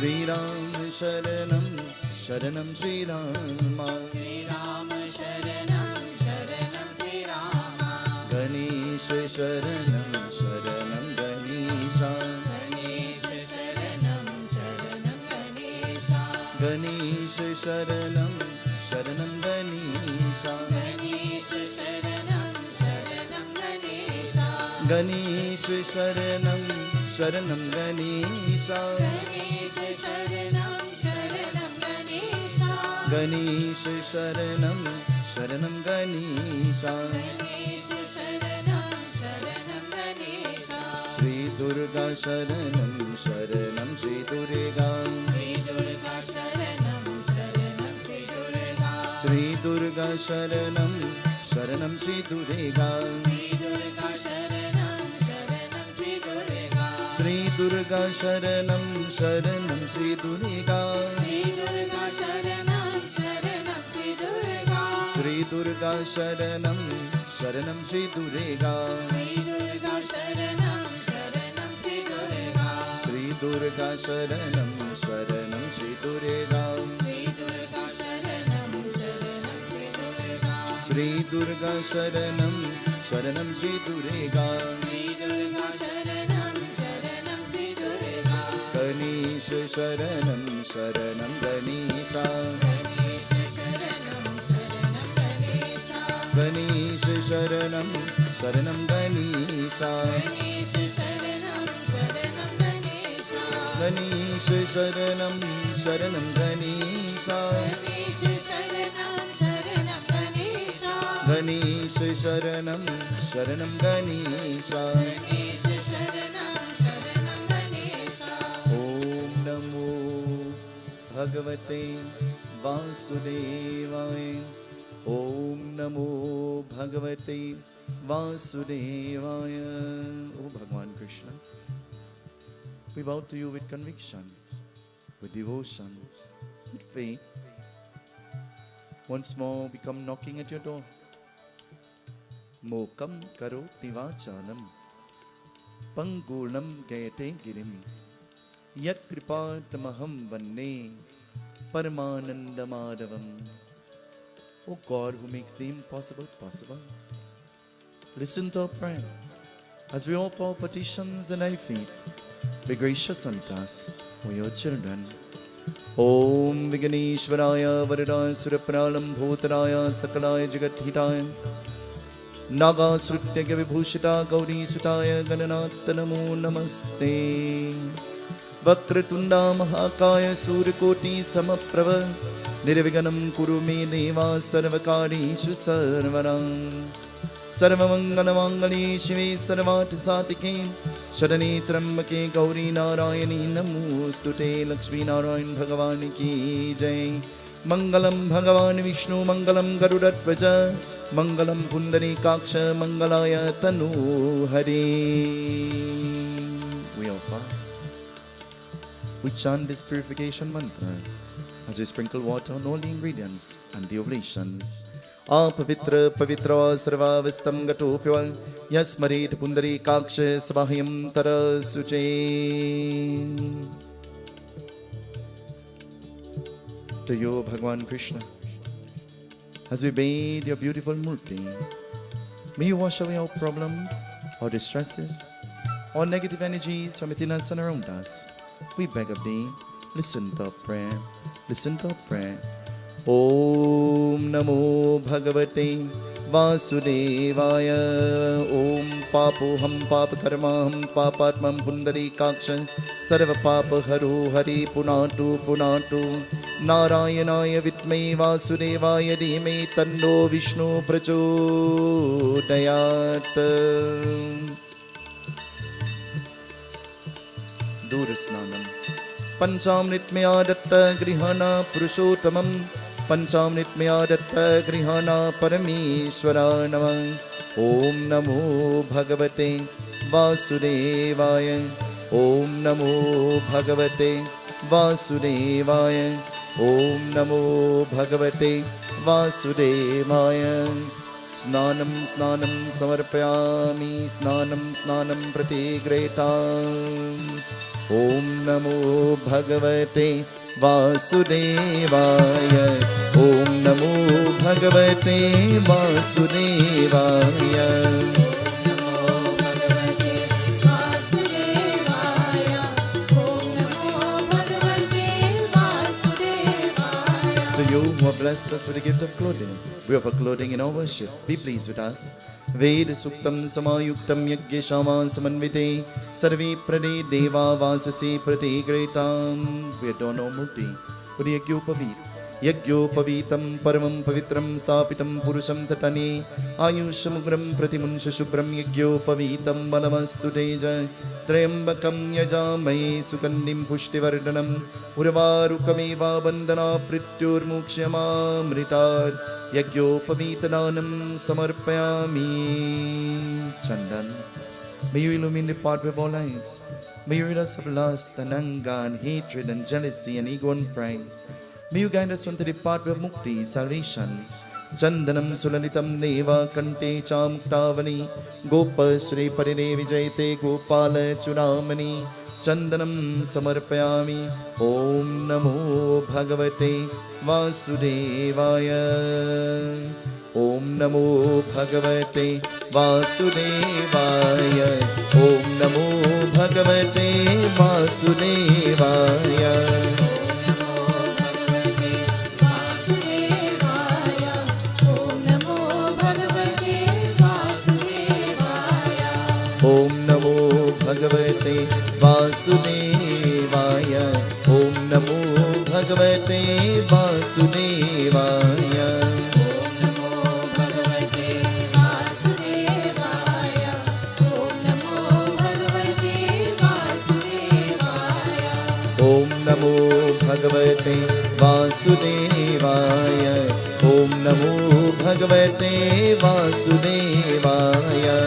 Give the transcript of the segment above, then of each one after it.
श्रीराम शरणं शरणं श्रीराम श्रीराम शरणं शरणं श्रीराम गणेश शरणं शरणं गणेशा गणेश शरणं शरणं गणेशा गणेश शरणं शरणं गणेशा गणेश शरणं शरणं गणेशा गणेश शरणं शरणं गणेशा गणेश शरणं शरणं गणेशा गणेश शरणं शरणं गणेशा गणेश शरणं शरणं गणेशा श्री दुर्गा शरणं शरणं श्री दुर्गा श्री दुर्गा शरणं शरणं श्री दुर्गा श्री दुर्गा शरणं शरणं श्री दुर्गा श्री दुर्गा शरणं शरणं श्री दुर्गा श्री दुर्गा शरणं शरणं श्री दुर्गा श्री दुर्गा शरणं शरणं श्री दुर्गा श्री दुर्गा शरणं शरणं श्री दुर्गा श्री दुर्गा शरणं शरणं श्री दुर्गा श्री दुर्गा शरणं शरणं श्री दुर्गा श्री दुर्गा शरणं शरणं श्री दुर्गा श्री दुर्गा शरणं शरणं श्री दुर्गा श्री दुर्गा शरणं शरणं श्री दुर्गा गणेश शरणं शरणं गणेशा गणेश शरणं शरणं गणेशा गणेश शरणं शरणं गणेशा गणेश शरणं शरणं गणेशा गणेश शरणं शरणं गणेशा गणेश शरणं शरणं गणेशा ॐ नमो भगवते वासुदेवाय ॐ नमो भगवते वासुदेवाय O Bhagavan Krishna, we bow to you with conviction, with devotion, with faith. Once more we come knocking at your door. Mokam karoti vachalam pangurnam gayate girim yat kripatamaham vanne paramanandamadavam. O God, who makes the impossible possible, listen to our prayer as we offer our petitions and thy feet. Be gracious unto us, O your children. Om Vigneshwaraya Varadaya Surapralam Bhutaraya Sakalaya Jagathitaya Nagasrutyagya Vibhushita Gauri Sutaya Gananata Namo Namaste. Vakratunda Mahakaya Suryakoti Samaprava Nirviganam Kuru Me Deva Sarvakarishu Sarvaram Sarvamangalamangale Shive Sarvatisatike Sharane Trambake Gauri Narayani Namostute Lakshmi Narayan Bhagavani Ki Jai Mangalam Bhagavan Vishnu Mangalam Garudatvaja Mangalam Pundari Kaksha Mangalaya Tanu Hari. We offer. We chant this purification mantra as we sprinkle water on all the ingredients and the oblations. Apavitra pavitra sarvavastam gatopyva yasmarit pundari kaksha svahayam tarasuche. To you, Bhagavan Krishna, as we bathe your beautiful murti, may you wash away our problems, our distresses, all negative energies from within us and around us. We beg of thee, listen to our prayer, listen to our prayer. Om Namo Bhagavate Vasudevaya. Om Papoham Papakarmaham Papatmam Pundari Kaksha Sarva Papa Haru Hari Punatu Punatu Narayanaya Vitmai Vasudevaya Dhimai Tanno Vishnu Prachodayat. Durasnanam Panchamritmaya Datta Grihana Purushottamam Panchamritmaya Datta Grihana Parameshwara Namah. Om Namo Bhagavate Vasudevaya. Om Namo Bhagavate Vasudevaya. Om Namo Bhagavate Vasudevaya. स्नानं स्नानं समर्पयामि स्नानं स्नानं प्रतिगृहीताम् ॐ नमो भगवते वासुदेवाय ॐ नमो भगवते वासुदेवाय To you who have blessed us with the gift of clothing, we offer clothing in our worship. Be pleased with us. Ved suktam samayuktam yagya shama samanvite sarve prade deva vasase pratigretam. We adorn our murti with the yagyopavitam paramam pavitram stapitam purusham tatane ayushamugram pratimunsha shubram yagyopavitam balamastu teja Trayambakam yajamai sukandim pushtivardhanam urvarukamiva bandana prityurmukshayamamritar yagyopavitananam samarpayami. Chandan, may you illumine the pathway of our lives. May you rid us of lust and anger and hatred and jealousy and ego and pride. May you guide us onto the pathway of mukti, salvation. Chandanam sulanitam neva kante chamuktavani Gopasri parine vijayate gopala chudamani Chandanam samarpayami Om namo bhagavate vasudevaya Om namo bhagavate vasudevaya Om namo bhagavate vasudevaya Om Namo Bhagavate Vasudevaya Om Namo Bhagavate Vasudevaya Om Namo Bhagavate Vasudevaya Om Namo Bhagavate Vasudevaya Om Namo Bhagavate Vasudevaya Om Namo Bhagavate Vasudevaya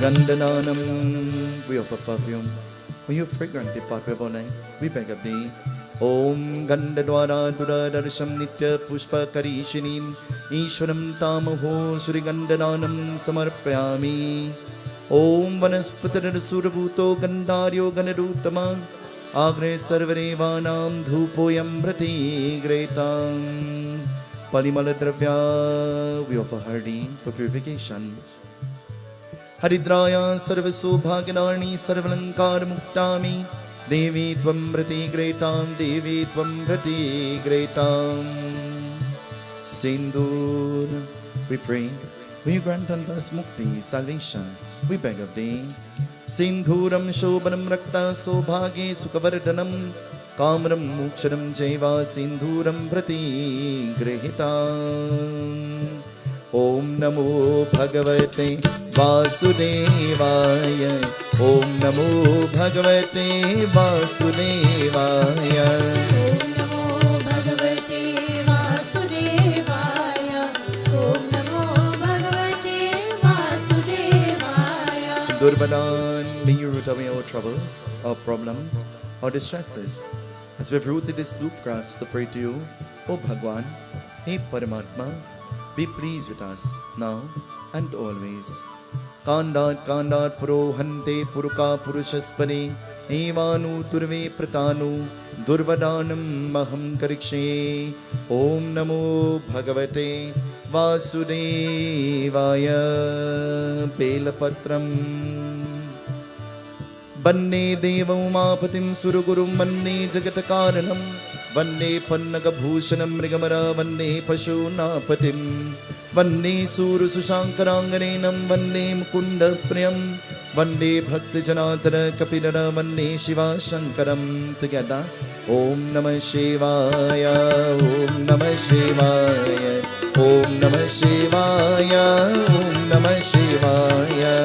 Gandananam, we offer perfume. May you fragrantly part with our life. We beg of thee. Om Gandadwara Duradarsham Nitya Pushpa Karishinim Ishwaram Tamaho Surigandananam Samarpayami Om Vanaspatara Surabhuto Gandaryo Ganadutama Agre Sarvarevanam Dhupoyam Brati Gretam Palimala Dravya, we offer Hardi for purification. Haridraya Sarvasubhaganarni Sarvalankar Muktami Devi Tvam Brati Gretam Devi Tvam Brati Gretam Sindur, we pray, will you grant unto us mukti, salvation, we beg of thee. Sindhuram Shobhanam Rakta Sobhage Sukhavardhanam Kamram Muksharam Jeva Sindhuram Brati Grehitam Om Namo Bhagavate Vasudevaya Om Namo Bhagavate Vasudevaya Om Namo Bhagavate Vasudevaya Om Namo Bhagavate Vasudevaya Durbadan, may you root away our troubles, our problems, our distresses. As we've rooted this loop grass to pray to you, O Bhagwan, Hey Paramatma, be pleased with us now and always. Kandat Kandat Purohante Puruka Purushaspane Evanu Turve Pratanu Durvadanam Maham Karikshe Om Namo Bhagavate Vasudevaya Pelapatram Vanne Deva Umapatim Surugurum Vanne Jagatakaranam Vanne Pannagabhushanam Mrigamara Vanne Pashunapatim Vanne Suru Sushankaranganenam Vanne Mukunda Priyam Vanne Bhakti Janatara Kapidara Vanne Shiva Shankaram. Together Om Namah Shivaya Om Namah Shivaya Om Namah Shivaya Om Namah Shivaya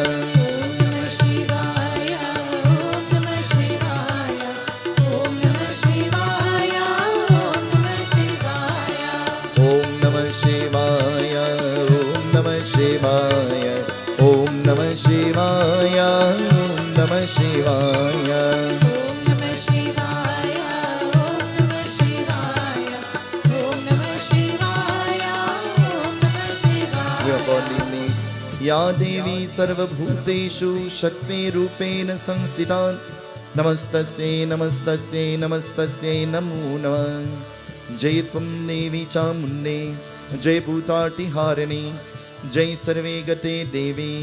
Om Namah Shivaya, Om Namah Shivaya. या देवी सर्वभूतेषु शक्तिरूपेण संस्थिता नमस्तस्यै नमस्तस्यै नमस्तस्यै नमो नमः। जय त्वं देवी चामुण्डे जय भूताटिहारिणी जय सर्वे गते देवी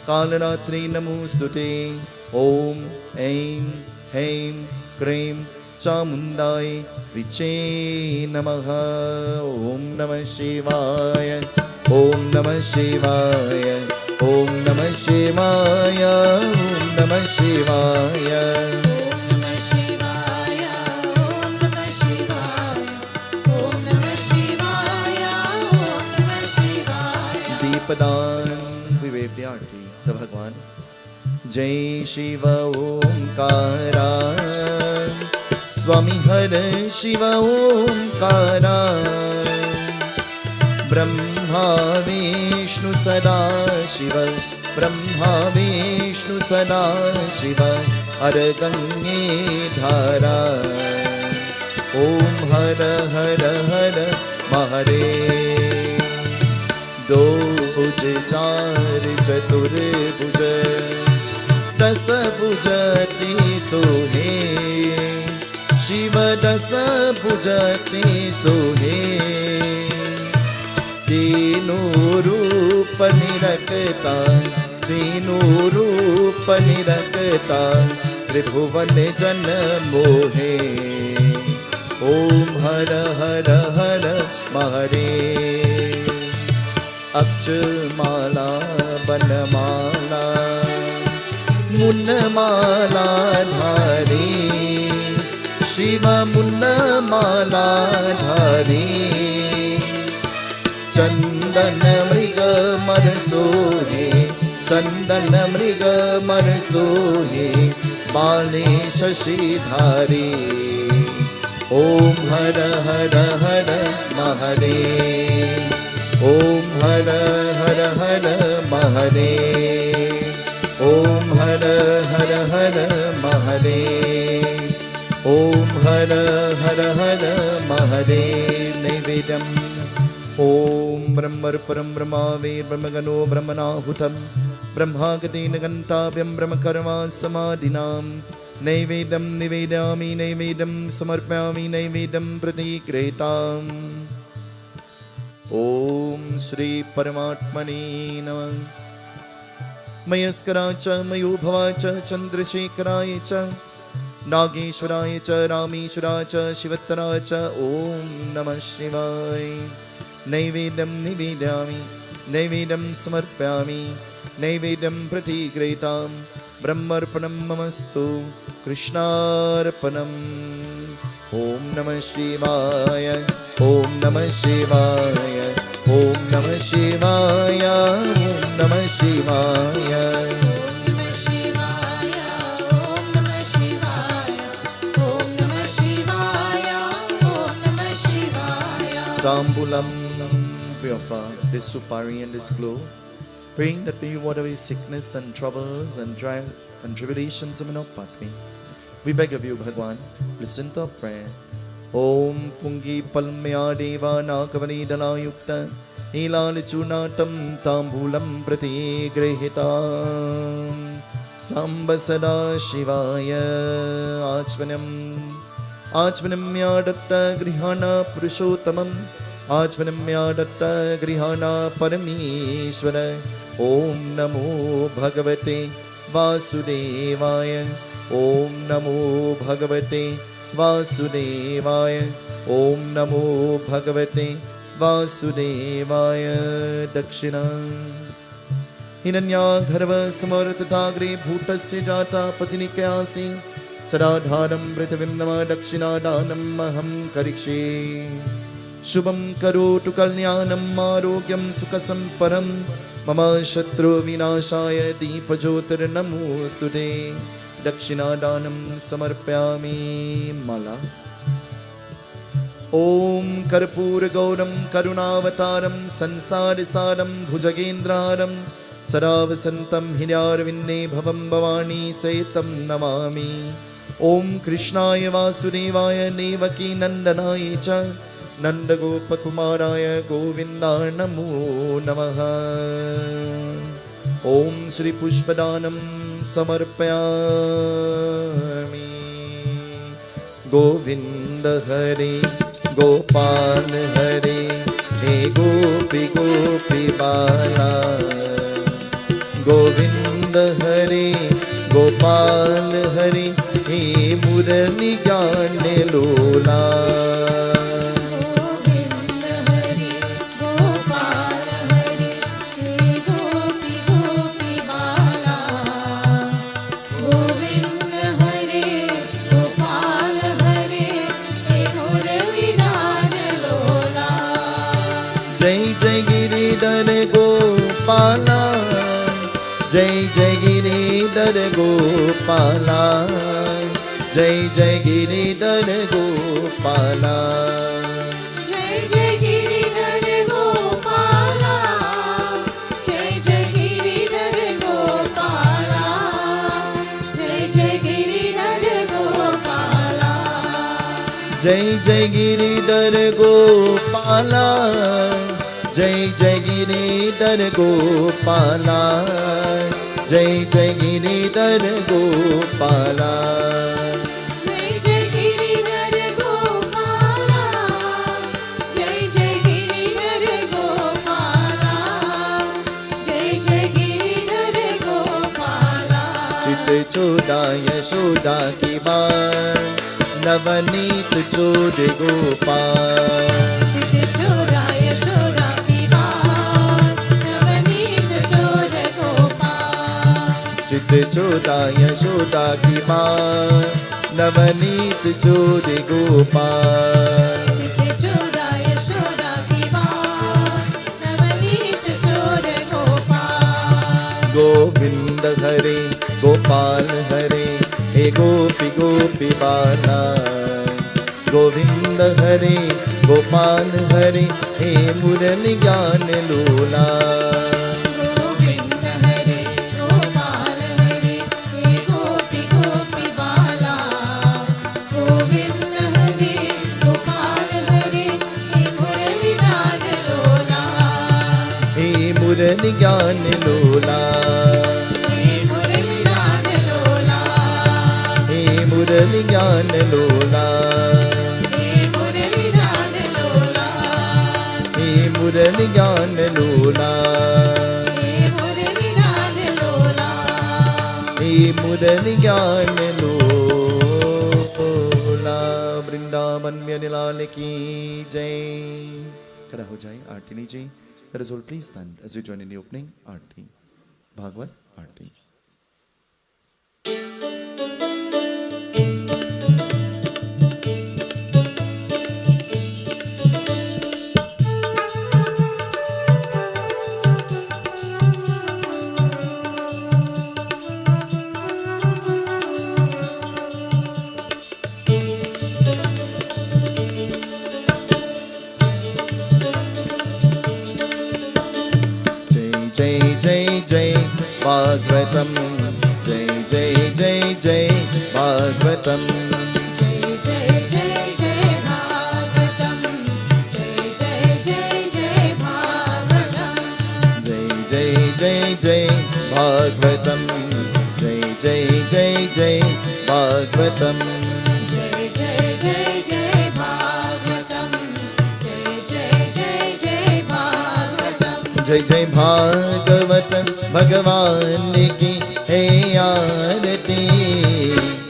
कालरात्रि नमोस्तुते। ॐ ऐं ह्रीं क्रीं चामुण्डाय विचे नमः। ॐ नमः शिवाय ॐ नमः शिवाय ॐ नमः शिवाय ॐ नमः शिवाय। दीपदान विवेक the आरती तब भगवान। जय शिव ओंकारा स्वामी हर शिव ओंकारा ब्रह्मा विष्णु सदा शिव ब्रह्मा विष्णु सदा शिव हर गंगे धारा। ओम हर हर हर महादेव। दो भुज चार चतुर्भुज दस भुज सोहे शिव दस भुज सोहे। तीनों रूप निरखता तीनों रूप निरखता त्रिभुवन जन मोहे। ओम हर हर हर महादेव। अक्षमाला बनमाला मुन्नमाला धारी शिव मुन्नमाला धारी। चंदन मृग मर सोहे चंदन मृग मर सोहे बाले शशिधारी। ओम हर हर हर महादेव। ओम हर हर हर महादेव। ओम हर हर हर महादेव। ओम हर हर हर महादेव। नैवेद्यम ओम ब्रह्मर्परं ब्रह्मावेर ब्रह्मगणो ब्रह्मणाहुतं ब्रह्मागतेन घण्टाभ्यं ब्रह्मकर्मा समाधिनां। नैवेद्यं निवेदयामि नैवेद्यं समर्पयामि नैवेद्यं प्रतिगृहीताम्। ओम श्री परमात्मने नमः। मयस्कराय च मयोभवाय च चंद्रशेखराय च नागेश्वराय च रामेश्वराय च शिवत्तराय च ओम नमः शिवाय। नैवेद्यं निवेदयामि नैवेद्यं समर्पयामि नैवेद्यं प्रतिगृहीताम्। ब्रह्मर्पणं ममस्तु कृष्णार्पणम्। ओम नमः शिवाय ओम नमः शिवाय ओम नमः शिवाय ओम नमः शिवाय। Tambulam, we offer this supari and this glow, praying that may you ward away sickness and troubles and trials and tribulations of our pathway. We beg of you, Bhagwan, listen to our prayer. Om Pungi Palmya Deva Nakavani Dalayukta Hilal Chunatam Tambulam Prati Grihitam Sambasada Shivaya Achvanam Achvanamyadatta Grihana Purushotamam Achvanamyadatta Grihana Parameshwara. Om Namo Bhagavate Vasudevaya. Om Namo Bhagavate Vasudevaya. Om Namo Bhagavate Vasudevaya. Dakshina Hinanya Gharva Samartatagre Bhutasya Jata Patinikayasi Saradharam Prithivim Nama Dakshina Danam Maham Karikshe. Shubham Karotu Kalyanam Arogyam Sukasam Param Mama Shatru Vinashaya Deepajotir Namostude. Dakshinadanam samarpyami mala. Om Karpura Gauram Karunavataram Sansarisaram Bhujagendraram Saravasantam Hiryarvinne Bhavam Bhavani Saitam Namami. Om Krishnaya Vasudevaya Devaki Nandanaya Cha Nandagopakumaraya Govinda Namo Namaha. ॐ श्री पुष्पदानं समर्पयामि। गोविन्द हरे गोपाल हरे हे गोपी गोपी बाला। गोविन्द हरे गोपाल हरे हे मुरली ज्ञान लोला। गोविंद हरे गोपाल हरे हे गोपी गोपी बाला। गोविंद हरे गोपाल हरे हे मुरली गान लोला। जय जय गिरिधर गोपाला, जय जय गिरिधर गोपाला, जय जय गिरिधर गोपाला। जय जय गिरिधर गोपाला, जय जय गिरिधर गोपाला, जय जय गिरिधर गोपाला। जय जय गिरिधर गोपाला, जय जय गिरिधर गोपाला, जय जय गिरिधर गोपाला। जय जय गिरिधर गोपाला, जय जय गिरिधर गोपाला, जय जय गिरिधर गोपाला। चित चोदा यशोदा की बार, नवनीत चोद गोपाल। चित चोरा यशोदा की बात, नवनीत चोर गोपाल। चित चोदा यशोदा की बार, नवनीत चोद गोपाल। चित चोरा यशोदा की बात, नवनीत चोर गोपाल। गोविंद हरे गोपाल हरे हे गोपी गोपी बाला। गोविंद हरे गोपाल हरे हे मुरली ज्ञान लोला। गोविंद हरे गोपाल हरे हे गोपी गोपी बाला। गोविंद हरे गोपाल हरे हे मुरली गान लोला। हे मुरली ज्ञान लोला। हे मुरली गान लोला। हे मुरली ज्ञान लोला। हे मुरली गान लोला। हे मुरली ज्ञान लोला। हे मुरली गान लोला। हे मुरली ज्ञान लोला। वृंदावन में लाल की जय। खड़ा हो जाए, आरती लीजिए। Let us all please stand as we join in the opening आरती, भागवत आरती। जय जय जय भागवतम, जय जय जय जय भागवतम। जय जय जय जय भागवतम, जय जय जय जय भागवतम। जय जय जय जय भागवतम, जय जय जय जय भागवतम। जय जय जय जय भागवतम, जय जय जय जय भागवतम। जय जय भागवत भगवान की है आरती।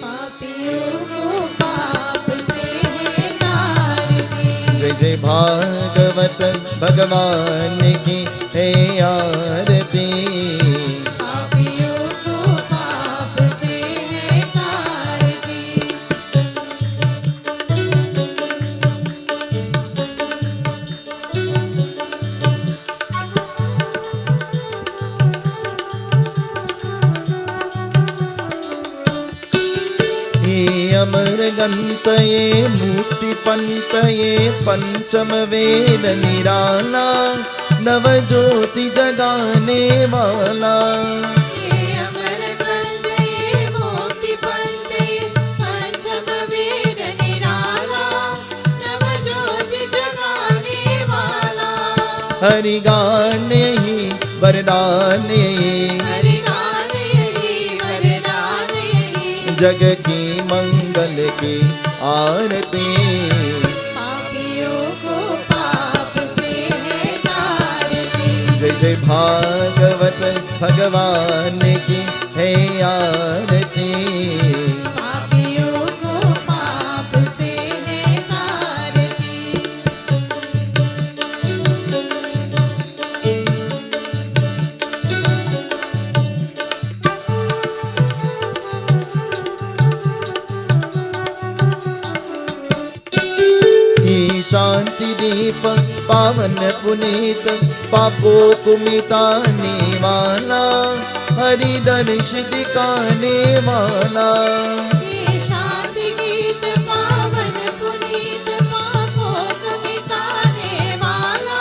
पापियों को पाप से है तारती। जय जय भागवत भगवान की है आरती। पापियों को पाप से है तारती। अमर गंतये मूर्ति पंतये पंचम वेद निराला, नव ज्योति जगाने वाला। ये अमर ग्रंथ ये मोक्ति पंथ ये पंचम वेद निराला, नव ज्योति जगाने वाला। हरि गाने ही वरदान यही, वरदान यही, वरदान यही। जग की मंगल की आरती, पापियों को पाप से है तारती। जय जय भागवत भगवान की है आरती। पापियों को पाप से है तारती। ही शांति दीप पावन पुनीत, पापों को मिटाने वाला, हरि दर्श दिखाने वाला। ये शांति गीत पावन पुनीत, पापों को मिटाने वाला,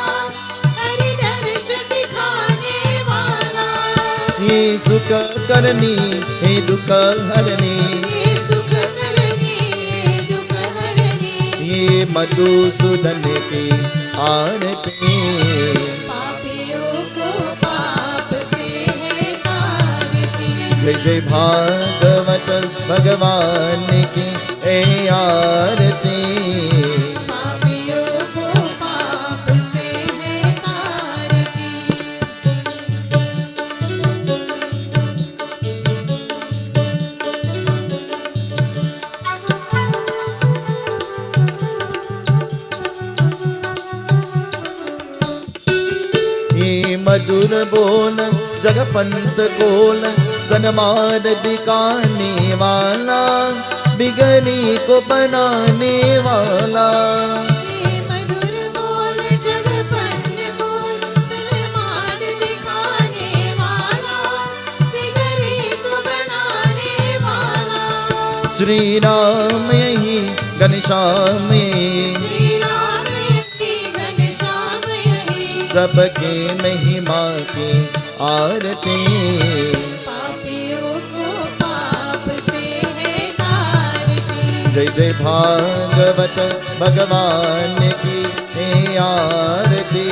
हरि दर्श दिखाने वाला। ये सुख करनी हे दुख हरनी, ये सुख करनी, ये दुख हरनी। ये मधुसूदन की आरती। पापियों को पाप से है तारती। जय जय भागवत भगवान की है आरती। पापियों को पाप से है तारती। ये मधुर बोल जगपंत गोल, सनमाद दिखाने वाला, बिगड़ी को बनाने वाला। ये मधुर बोल जगपंत बोल, सनमाद दिखाने वाला, बिगड़ी को बनाने वाला। श्री राम यही घनश्याम यही, श्री राम यही, घनश्याम यही। सबके महिमा की आरती। पापियों को पाप से है तारती। जय जय भागवत भगवान की है आरती।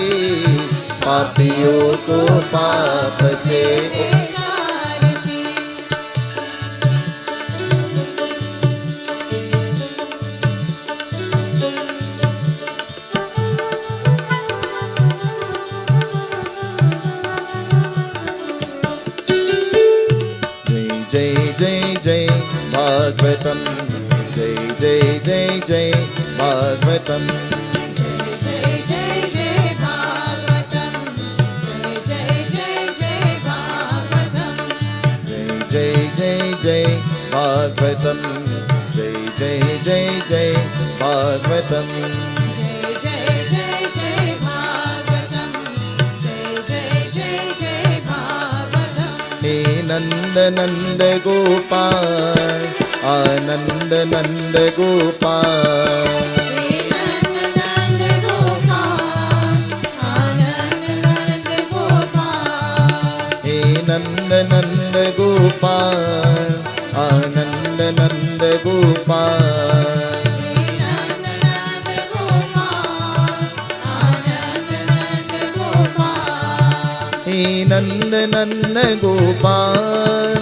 पापियों को पाप से तारती। जय जय जय भागवतम, जय जय जय जय भागवतम, जय जय जय भागवतम, जय जय जय भागवतम। जय जय जय जय भागवतम, जय जय जय जय भागवतम। जय जय जय जय भागवतम, जय जय जय जय भागवतम। हे नंद नंद गोपाल, आनंद नंद गोपाल। हे नंद नंद गोपाल, आनंद नंद गोपाल। हे नंद नंद गोपाल, आनंद नंद गोपाल। हे नंद नंद गोपाल, आनंद नंद गोपाल। हे नंद नंद गोपाल,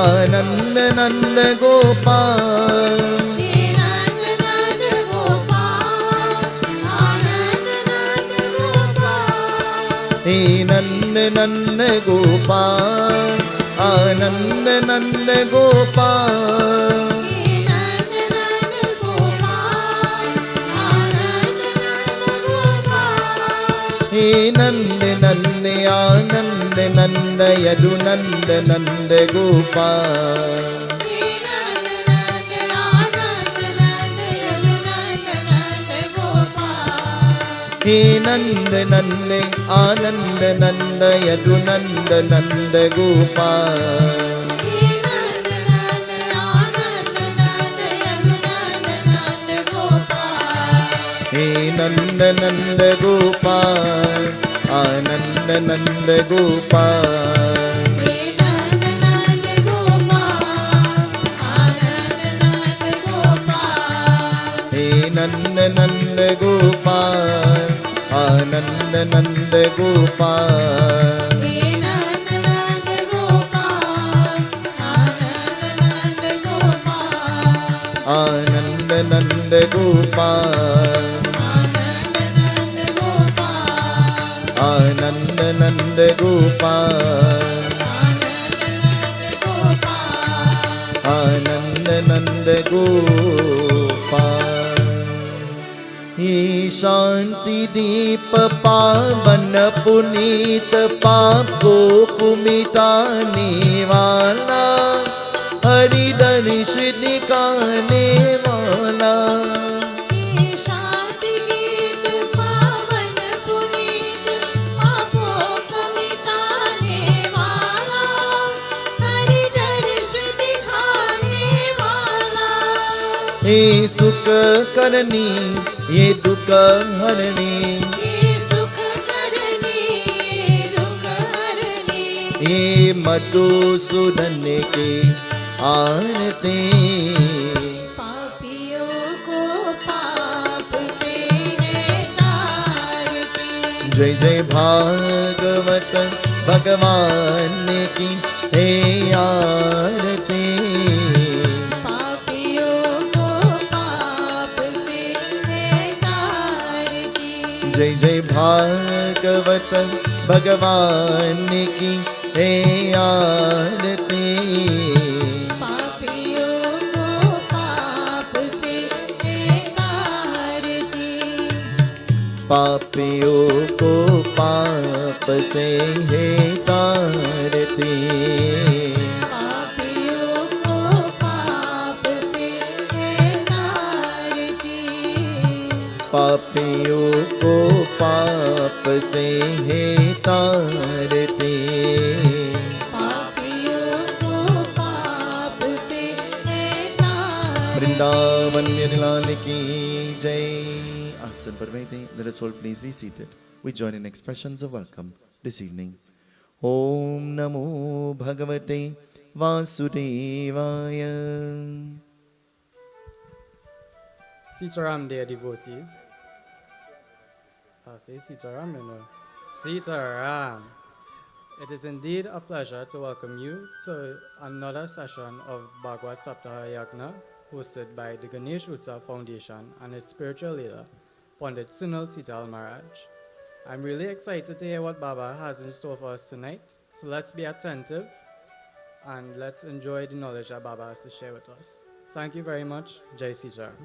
आनंद नंद गोपाल। हे नंद नंद गोपाल, आनंद नंद गोपाल। हे नंद नंद गोपाल, आनंद नंद गोपाल। हे नंद नंद गोपाल, आनंद नंद गोपाल। हे नंद नंद आनंद नंद यदु नंद नंद गोपाल। हे नंद नंद आनंद नंद यदु नंद नंद गोपाल। हे नंद नंद आनंद नंद यदु नंद नंद गोपाल। हे नंद नंद आनंद नंद यदु नंद नंद गोपाल। हे नंद नंद गोपाल, आनंद नंद गोपाल। हे नंद नंद गोपाल, आनंद नंद गोपाल। हे नंद नंद गोपाल, आनंद नंद गोपाल। हे नंद गोपाल आनंद नंद गोपाल आनंद नंद गोपाल ये शांति दीप पावन पुनीत पाप को मिटाने वाला हरि दर्श दिखाने वाला शांति गीत पावन पुनीत पापों को मिटाने वाला हरि दर्श दिखाने वाला ये सुख करनी ये दुख हरनी ये सुख करनी ये दुख हरनी ये मधुसूदन के आरती पापियों को पाप से है तारती जय जय भागवत भगवान की हे आरती पापियों को पाप से है तारती जय जय भागवत भगवान की हे आरती पापियों को पाप से है तारती पापियों को पाप से है तारती पापियों को पाप से है तारती पापियों को पाप से है तारती पापियों को पाप से है तारती वृंदावन लाल की जय आसन पर बैठे let us all please be seated we join in expressions of welcome this evening Om Namo Bhagavate Vasudevaya Seetaram, dear devotees. Say Seetaram, you know. Seetaram. It is indeed a pleasure to welcome you to another session of Bhagavata Yagna, hosted by the Ganesh Utsav Foundation and its spiritual leader, Pundit Sunil Seetahal Maharaj. I'm really excited to hear what Baba has in store for us tonight. So let's be attentive and let's enjoy the knowledge that Baba has to share with us. Thank you very much. Jai Seetaram.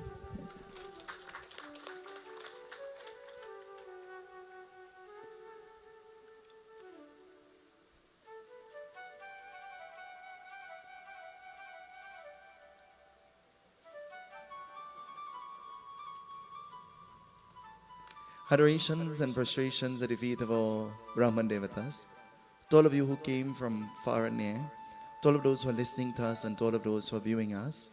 Adorations and prostrations at the feet of our Brahman Devatas. To all of you who came from far and near, to all of those who are listening to us and to all of those who are viewing us,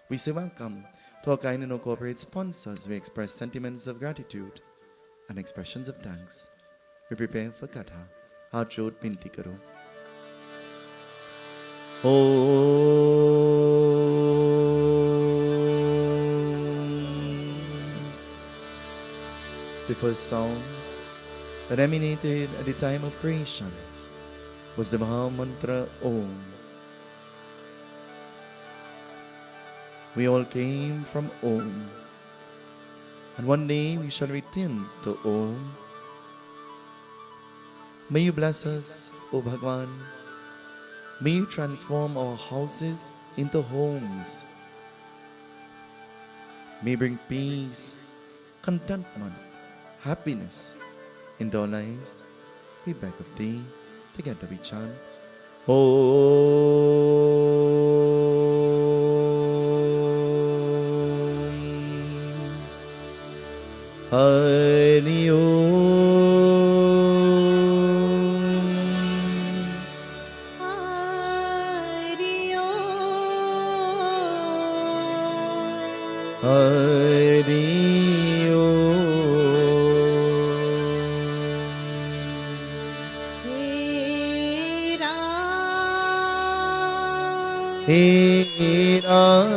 we say welcome to our kind and our corporate sponsors. We express sentiments of gratitude and expressions of thanks. We prepare for Katha. Heart jod binti karo. The first sound that emanated at the time of creation was the Maha Mantra Om. We all came from Om, and one day we shall return to Om. May you bless us, O Bhagwan. May you transform our houses into homes. May you bring peace, contentment, happiness into our lives. We beg of thee. Together we chant. Om Hari Om Hari Om Hari He Ram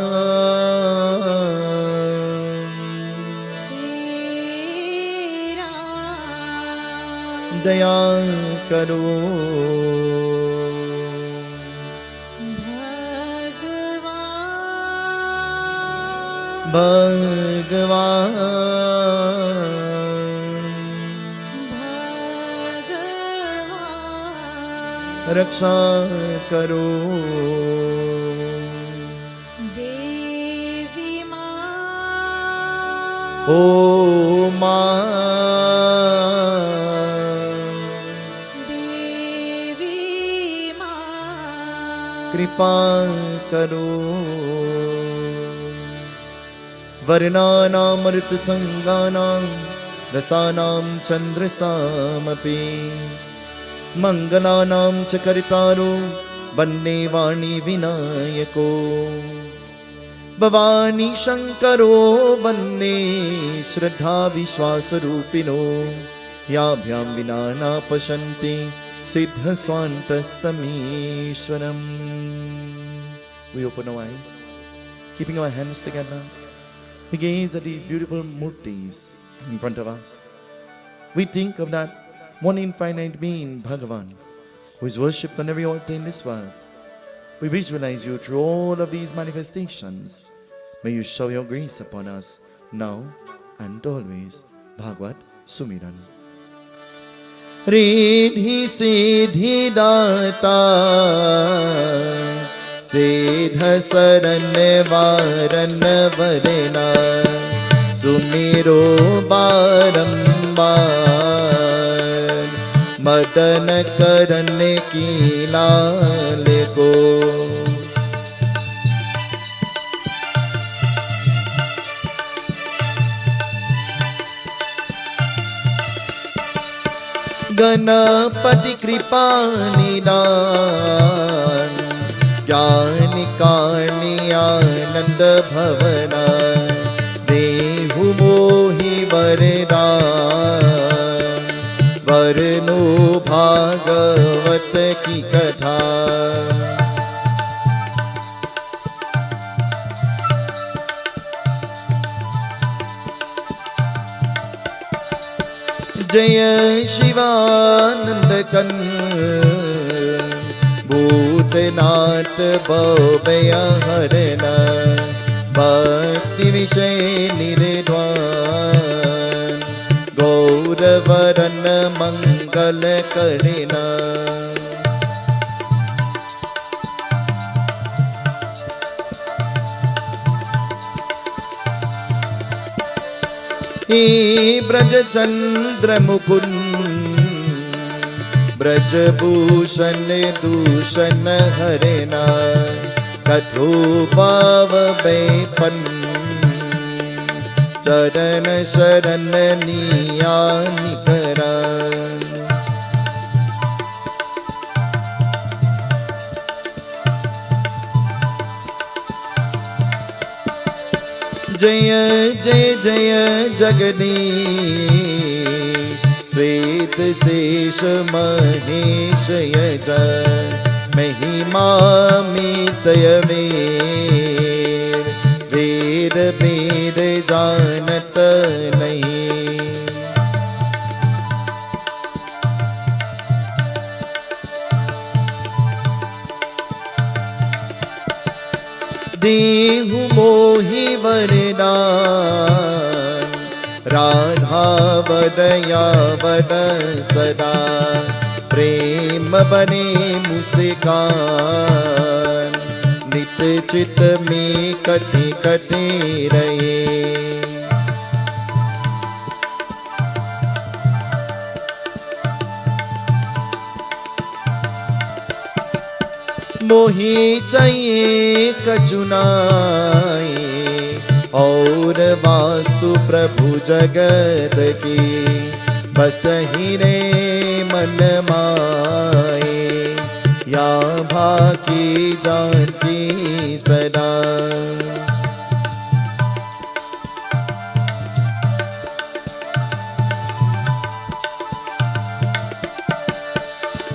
दया करो भगवान रक्षा करो देवी माँ ओ माँ देवी माँ कृपा करो वर्णानां ऋतुसंगानां रसानां चन्द्रसामपि मंगलानां च करितारो वन्ने वाणी विनायको भवानी शंकरो वन्ने श्रद्धा विश्वासरूपिणो याभ्यां विना न पश्यन्ति सिद्ध स्वान्तस्तमीश्वरम्. We open our eyes, keeping our hands together. We gaze at these beautiful murtis in front of us. We think of that one infinite being, Bhagavan, who is worshipped on every altar in this world. We visualize you through all of these manifestations. May you show your grace upon us now and always. Bhagavad Sumiran. Riddhi Siddhi Data Siddha Saran Varan Varena Sumiro Barambar Madan करने की लाल को गणपति कृपा निदान ज्ञान कानि आनंद भवना देहु मोहि वरदान वरनो भागवत की कथा जय शिवानंद कंद भूतनाथ भवभय हरण भक्ति विषय निर्ध्वान गौरवरन मंगल करिना हे ब्रज चंद्र मुकुंद ब्रजभूषण दूषण हरना कथो पाव बैपन चरण शरण निया निकरा जय जय जय जगदीश श्वेत शेष महेश यज महिमा मितय वेद वेद जानत नहीं देहु मोहि वरदान राधा वदया वद सदा प्रेम बने मुस्कान नित चित में कटे कटे रहे मोहि चाहिए कचुनाए और वास्तु प्रभु जगत की बस ही रे मन माए या भाकी जानकी सदा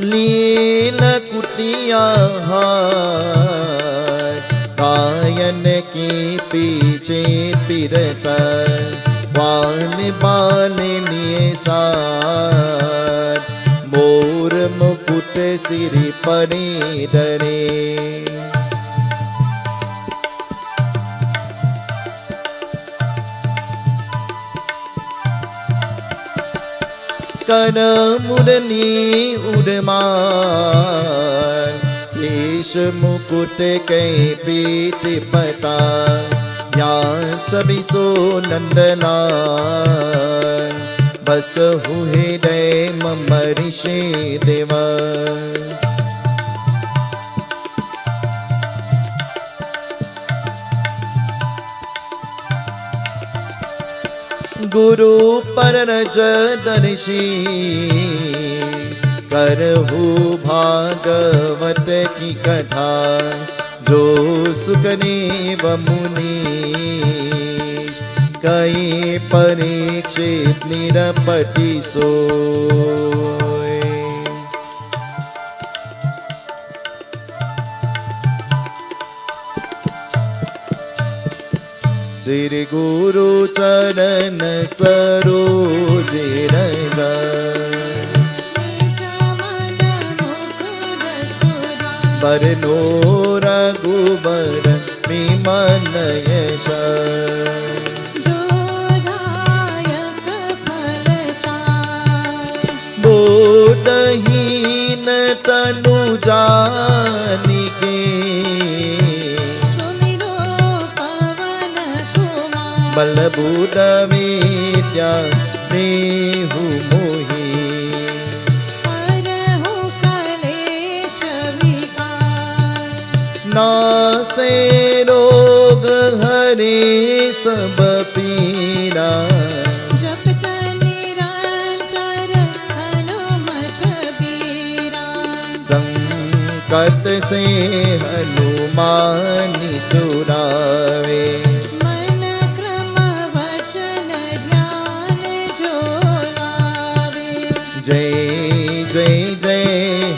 लील कुटिया गायन के पीछे फिरत वान बाल लिए सार मोर मुकुट सिर परे डरे कर मुरली उड़मान शेष मुकुट के पीठ पता या चबिसो नंदलाल बस हुए दे मम ऋषि देवा गुरु पररज दर्शी करहु भागवत की कथा जो सुखदेव मुनि कई परीक्षित निरपति सोय श्री गुरु चरण सरोज रंग बरनो रघुबर विमन यश बोधहीन तनु जानिके बल बुध विद्या देहु मोहि नासे रोग हरे सब पीरा संकट से हनुमान छुड़ावे जय जय जय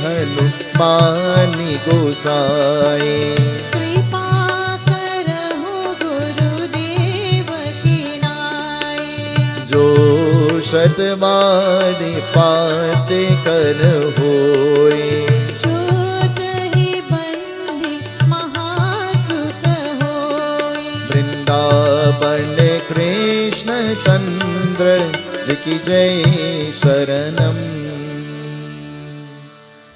हनुमान गोसाई कृपा करहु गुरुदेव की नाई जो शतवार पाठ कर होए ही बंदी महासुख होई वृंदावन कृष्ण चंद्र जी की जय शरणम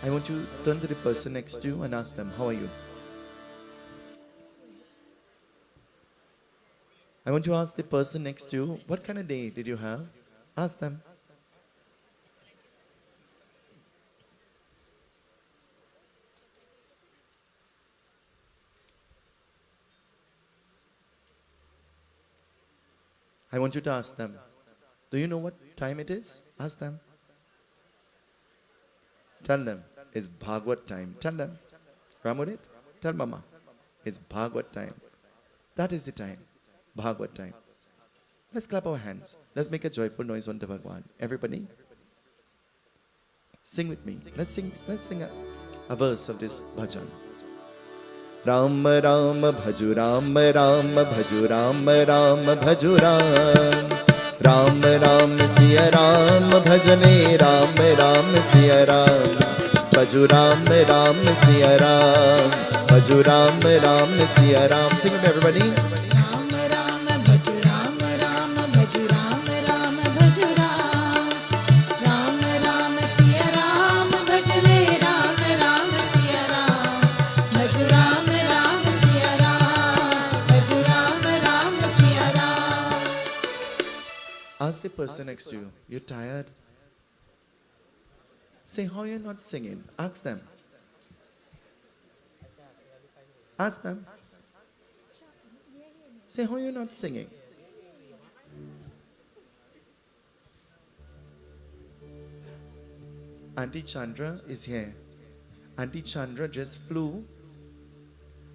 I want you to turn to the person next to you and ask them, how are you? I want you to ask the person next to you, what kind of day did you have? Ask them. I want you to ask them. Do you know what time it is? Ask them. Tell them. It's Bhagavad time. Tell them. Ramudit, tell Mama. It's Bhagavad time. That is the time. Bhagavad time. Let's clap our hands. Let's make a joyful noise unto Bhagwan. Everybody, sing with me. Let's sing a verse of this bhajan. Ram Ram Bhaju Ram Ram Bhaju Ram Ram Bhaju Ram Ram Ram Siya Ram Bhajane Ram Ram Siya Ram Bhaju Ram Ram Siya Ram Bhaju Ram Ram Siya Ram. Sing with me, everybody. Ram Ram भज राम राम भज राम राम भज राम राम राम सिया राम भज ले राम राम सिया राम भज राम राम सिया राम भज Ram Ram Siya Ram. Ask the person next to you, you're tired? Say, how you're not singing? Ask them. Ask them. Say, how you're not singing? Auntie Chandra is here. Auntie Chandra just flew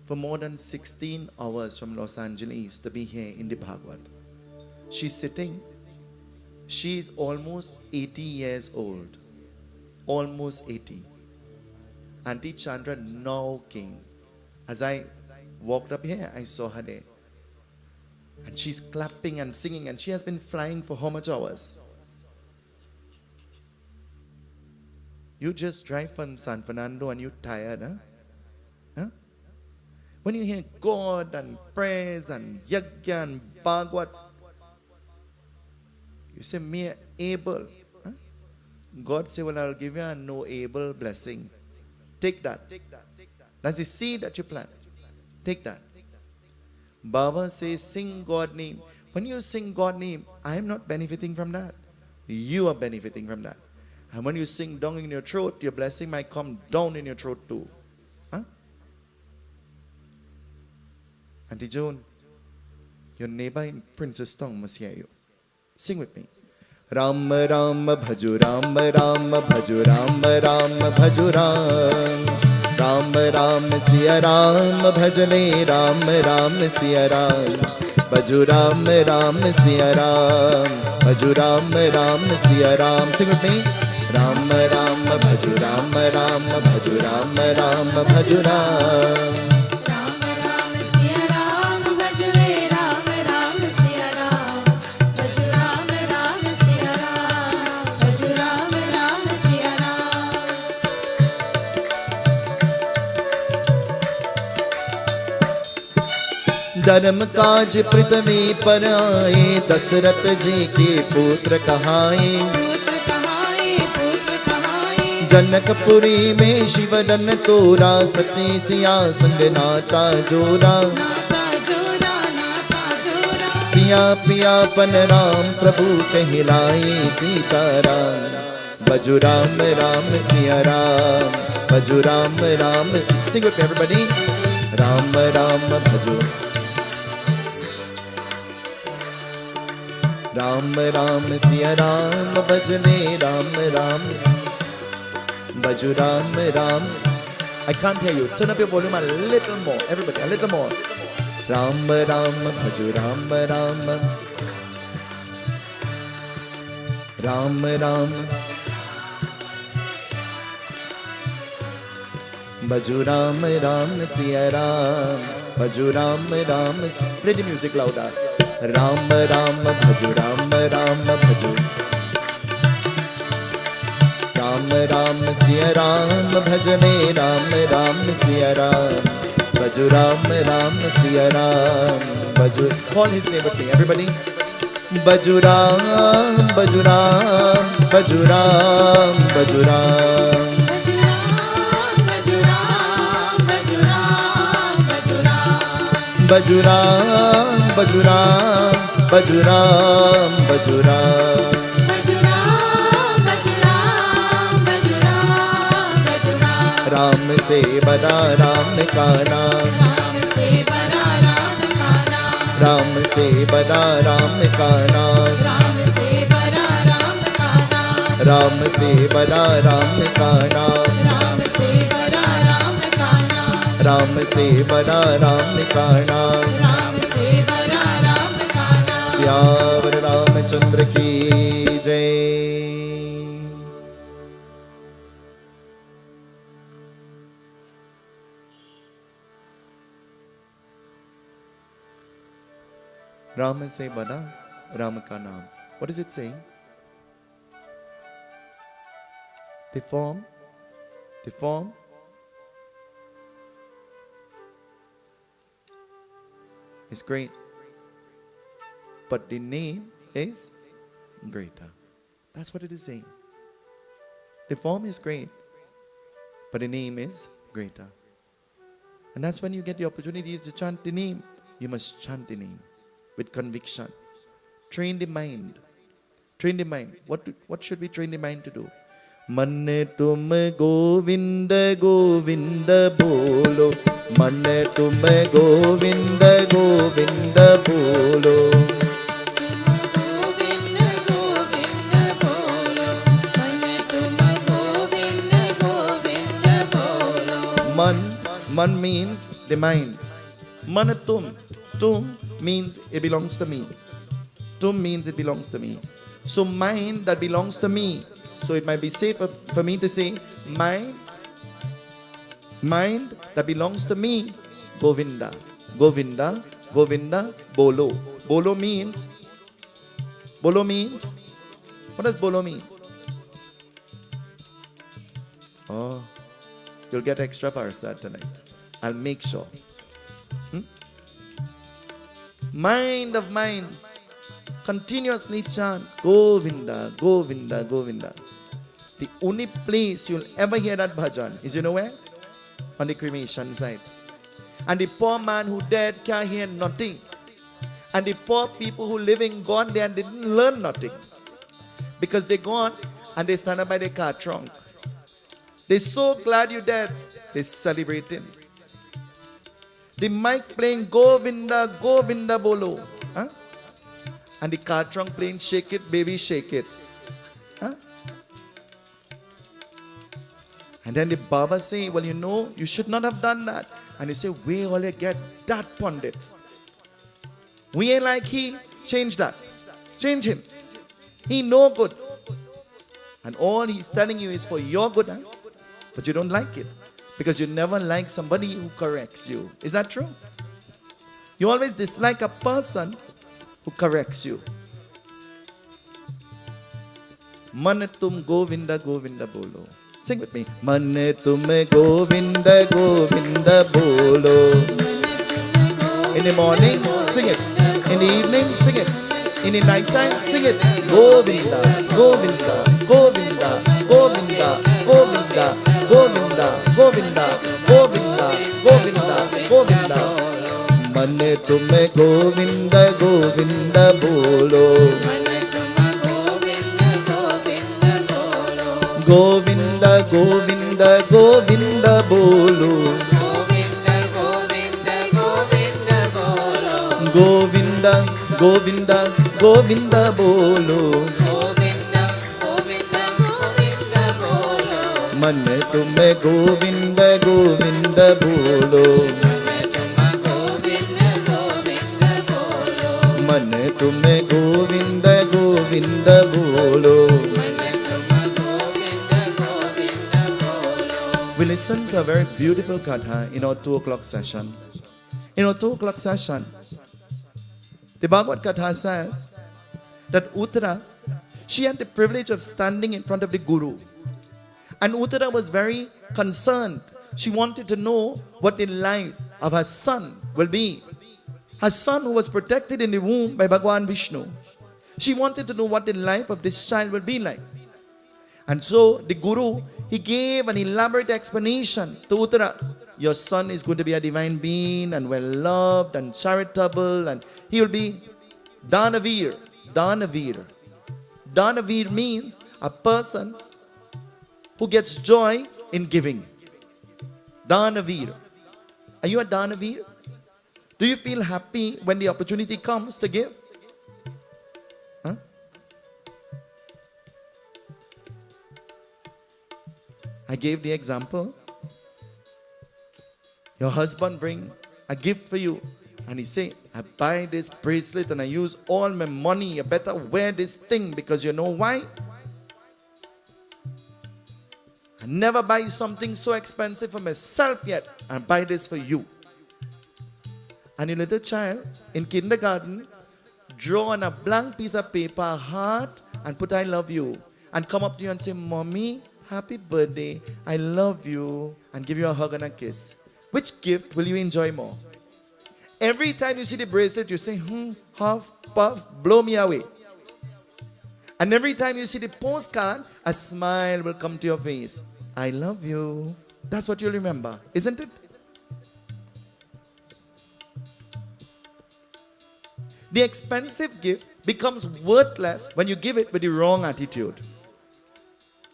for more than 16 hours from Los Angeles to be here in the Bhagavad. She's sitting. She is almost 80 years old. Almost 80. Auntie Chandra now came. As I walked up here, I saw her there. And she's clapping and singing, and she has been flying for how much hours? You just drive from San Fernando and you're tired, huh? Huh? When you hear God and praise and Yagna and Bhagavat, you say, mere able. Huh? God say, well, I'll give you a knowable blessing. Take that. That's the seed that you plant. Take that. Baba says, sing God name. When you sing God name, I am not benefiting from that. You are benefiting from that. And when you sing down in your throat, your blessing might come down in your throat too. Huh? Auntie Joan, your neighbor in Princess tongue must hear you. Sing with me. Ram Ram Bhaju Ram Ram Bhaju Ram Ram Bhaju Ram Ram Ram Siya Ram Bhajale Ram Ram Siya Ram Bhaju Ram Ram Siya Ram Bhaju Ram Ram Siya Ram. Sing with me. Ram Ram Bhaju Ram Ram Bhaju Ram Ram Bhaju Ram. धर्म काज पृथ्वी पर आए दशरथ जी के पुत्र कहाए जनकपुरी में शिवरन तोरा सती सिया संग नाता जोड़ा सिया पिया पन राम प्रभु कहलाए Sitaram भजु Ram Ram Siya Ram भजु Ram Ram. Sing with me everybody. Ram Ram भजो राम राम सिया राम भजने राम राम भजो Ram Ram. I can't hear you. Turn up your volume a little more. Everybody, a little more. Ram Ram Bhaju Ram Ram Ram Ram Bhaju Ram Ram Siya Ram Bhaju Ram Ram. Play the music louder. Ram Ram Bhaju Ram Ram Bhaju Ram Ram Siya Ram Bhajane Ram Ram Siya Ram Bhaju Ram Ram Siya Ram Bhaju. Call his name with me, everybody. Bhaju Ram Bhaju Ram Bhaju Ram Bhaju Ram Bhaju Ram Bhaju Ram Bhaju Ram Bhaju Ram. Ram से बड़ा राम का नाम राम से बड़ा राम का नाम राम से बड़ा राम का नाम राम से बड़ा राम का नाम राम से बड़ा राम का नाम राम से बड़ा राम का नाम राम से बड़ा राम का नाम राम से बड़ा राम का नाम. सियावर रामचंद्र की जय. Rama se bada Ram ka naam. What is it saying? The form is great, but the name is greater. That's what it is saying. The form is great, but the name is greater. And that's when you get the opportunity to chant the name. You must chant the name with conviction. Train the mind. Train the mind. What should we train the mind to do? Man tum Govinda Govinda bolo. Man tum Govinda Govinda bolo. Man means the mind. Manatum. Tum means it belongs to me. Tum means it belongs to me. So mind that belongs to me. So it might be safer for me to say mind that belongs to me. Govinda. Govinda. Govinda. Bolo. Bolo means. What does bolo mean? Oh, you'll get extra Parsad tonight. I'll make sure. Mind of mind. Continuously chant Govinda, Govinda, Govinda. The only place you'll ever hear that bhajan is, you know where? On the cremation side. And the poor man who dead can't hear nothing. And the poor people who living gone there and didn't learn nothing. Because they gone and they stand up by the car trunk. They're so glad you're dead. They're celebrating. The mic playing Govinda, Govinda Bolo. Huh? And the car trunk playing Shake It, Baby, Shake It. Huh? And then the Baba say, well, you know, you should not have done that. And you say, where will you get that Pundit? We ain't like he. Change that. Change him. He no good. And all he's telling you is for your good. Huh? But you don't like it. Because you never like somebody who corrects you. Is that true? You always dislike a person who corrects you. Man tum Govinda Govinda bolo. Sing with me. Man tum Govinda Govinda bolo. In the morning, sing it. In the evening, sing it. In the night time, sing it. Govinda, Govinda, Govinda, Govinda, Govinda, Govinda, Govinda, Govinda, Govinda, Govinda. Mane tume Govinda, Govinda bolo. Govinda, Govinda, Govinda bolo. Govinda, Govinda, Govinda bolo. Mane tume Govinda, Govinda bolo. Mane tume Govinda, Govinda bolo. We listen to a very beautiful katha in our 2 o'clock session. In our 2 o'clock session, the Bhagavad Katha says that Uttara, she had the privilege of standing in front of the Guru. And Uttara was very concerned. She wanted to know what the life of her son will be. Her son who was protected in the womb by Bhagavan Vishnu. She wanted to know what the life of this child will be like. And so the Guru, he gave an elaborate explanation to Uttara. Your son is going to be a divine being and well loved and charitable, and he will be Danavir. Danavir. Danavir means a person who gets joy in giving. Danavir. Are you a Danavir? Do you feel happy when the opportunity comes to give? Huh? I gave the example. Your husband bring a gift for you and he say, I buy this bracelet and I use all my money. You better wear this thing because you know why? I never buy something so expensive for myself yet. I buy this for you. And a little child in kindergarten draw on a blank piece of paper a heart and put I love you. And come up to you and say, Mommy, happy birthday. I love you. And give you a hug and a kiss. Which gift will you enjoy more? Every time you see the bracelet, you say, huff, puff, blow me away. And every time you see the postcard, a smile will come to your face. I love you. That's what you'll remember, isn't it? The expensive gift becomes worthless when you give it with the wrong attitude.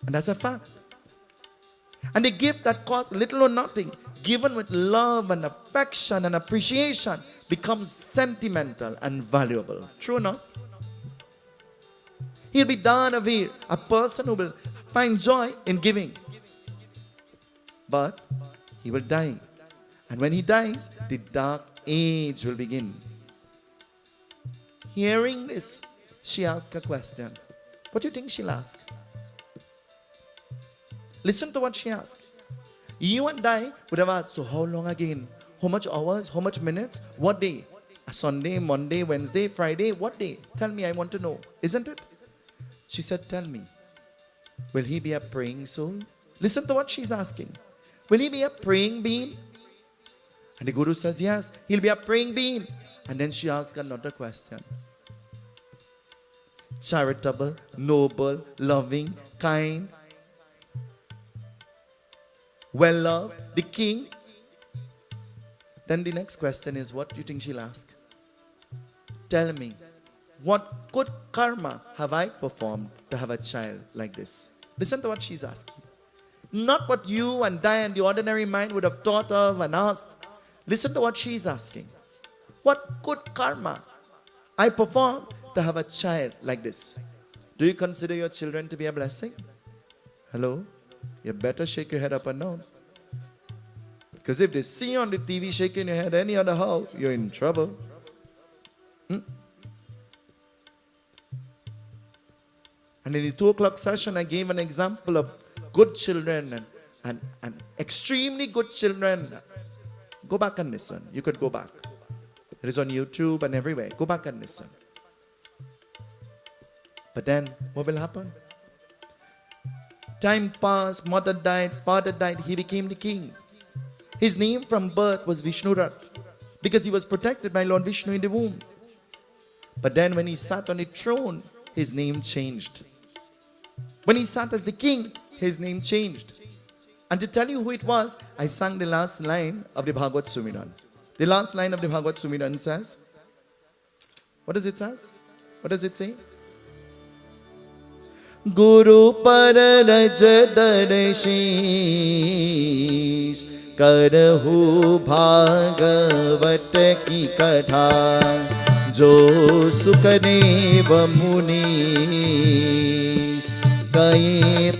And that's a fact. And the gift that costs little or nothing, given with love and affection and appreciation, becomes sentimental and valuable. True or not? He'll be Danavir, a person who will find joy in giving. But he will die. And when he dies, the dark age will begin. Hearing this, she asked a question. What do you think she'll ask? Listen to what she asked. You and I would have asked, so how long again? How much hours? How much minutes? What day? A Sunday, Monday, Wednesday, Friday? What day? Tell me, I want to know. Isn't it? She said, tell me. Will he be a praying soul? Listen to what she's asking. Will he be a praying being? And the Guru says, yes, he'll be a praying being. And then she asked another question. Charitable, noble, loving, kind. well loved, the king. Then the next question is, what do you think she'll ask? Tell me, what good karma have I performed to have a child like this? Listen to what she's asking. Not what you and I and the ordinary mind would have thought of and asked. Listen to what she's asking. What good karma I performed to have a child like this? Do you consider your children to be a blessing? Hello? You better shake your head up and down. Because if they see you on the TV shaking your head any other how, you're in trouble. And in the 2 o'clock session, I gave an example of good children and extremely good children. Go back and listen. You could go back. It is on YouTube and everywhere. Go back and listen. But then, what will happen? Time passed, mother died, father died, he became the king. His name from birth was Vishnurat, because he was protected by Lord Vishnu in the womb. But then when he sat on the throne, his name changed. When he sat as the king, his name changed. And to tell you who it was, I sang the last line of the Bhagavata Purana. The last line of the Bhagavata Purana says, what does it say? What does it say? Guru par raj darshish करहु भागवत की कथा जो सुखदेव मुनीश कई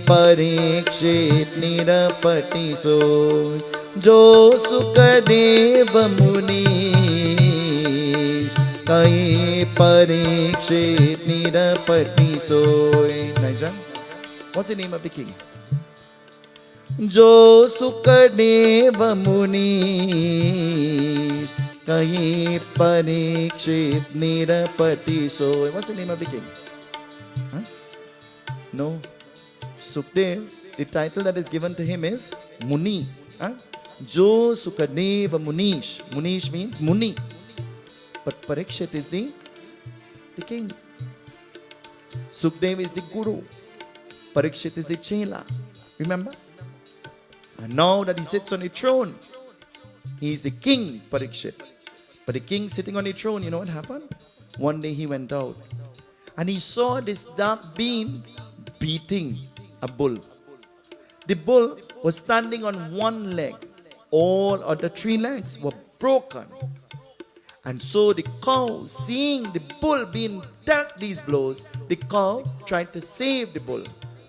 परीक्षित निरपति सो जो सुखदेव मुनीश कई परीक्षित निरपति सोय. Naija, what's the name of the king? जो सुखदेव मुनीश कहीं परीक्षित निरपति सोय. What's the name of the king? Huh? No. Sukdev, the title that is given to him is Muni. Huh? Jo Sukadeva Munish. Munish means Muni. But Parikshit is the king. Sukdev is the guru. Parikshit is the chela. Remember? And now that he sits on the throne, he is the king, Parikshit. But the king sitting on the throne, you know what happened? One day he went out and he saw this dark being beating a bull. The bull was standing on one leg. All other 3 legs were broken. And so the cow, seeing the bull being dealt these blows, the cow tried to save the bull.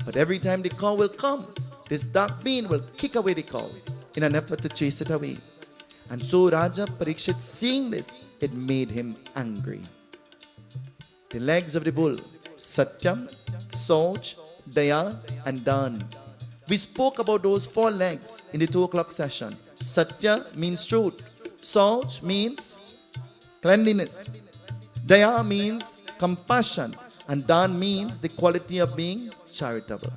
But every time the cow will come, this dark being will kick away the cow in an effort to chase it away. And so Raja Parikshit, seeing this, it made him angry. The legs of the bull, Satyam, Sauch, Daya and Dan. We spoke about those 4 legs in the 2 o'clock session. Satya means truth. Sauch means cleanliness. Daya means compassion. And Dan means the quality of being charitable,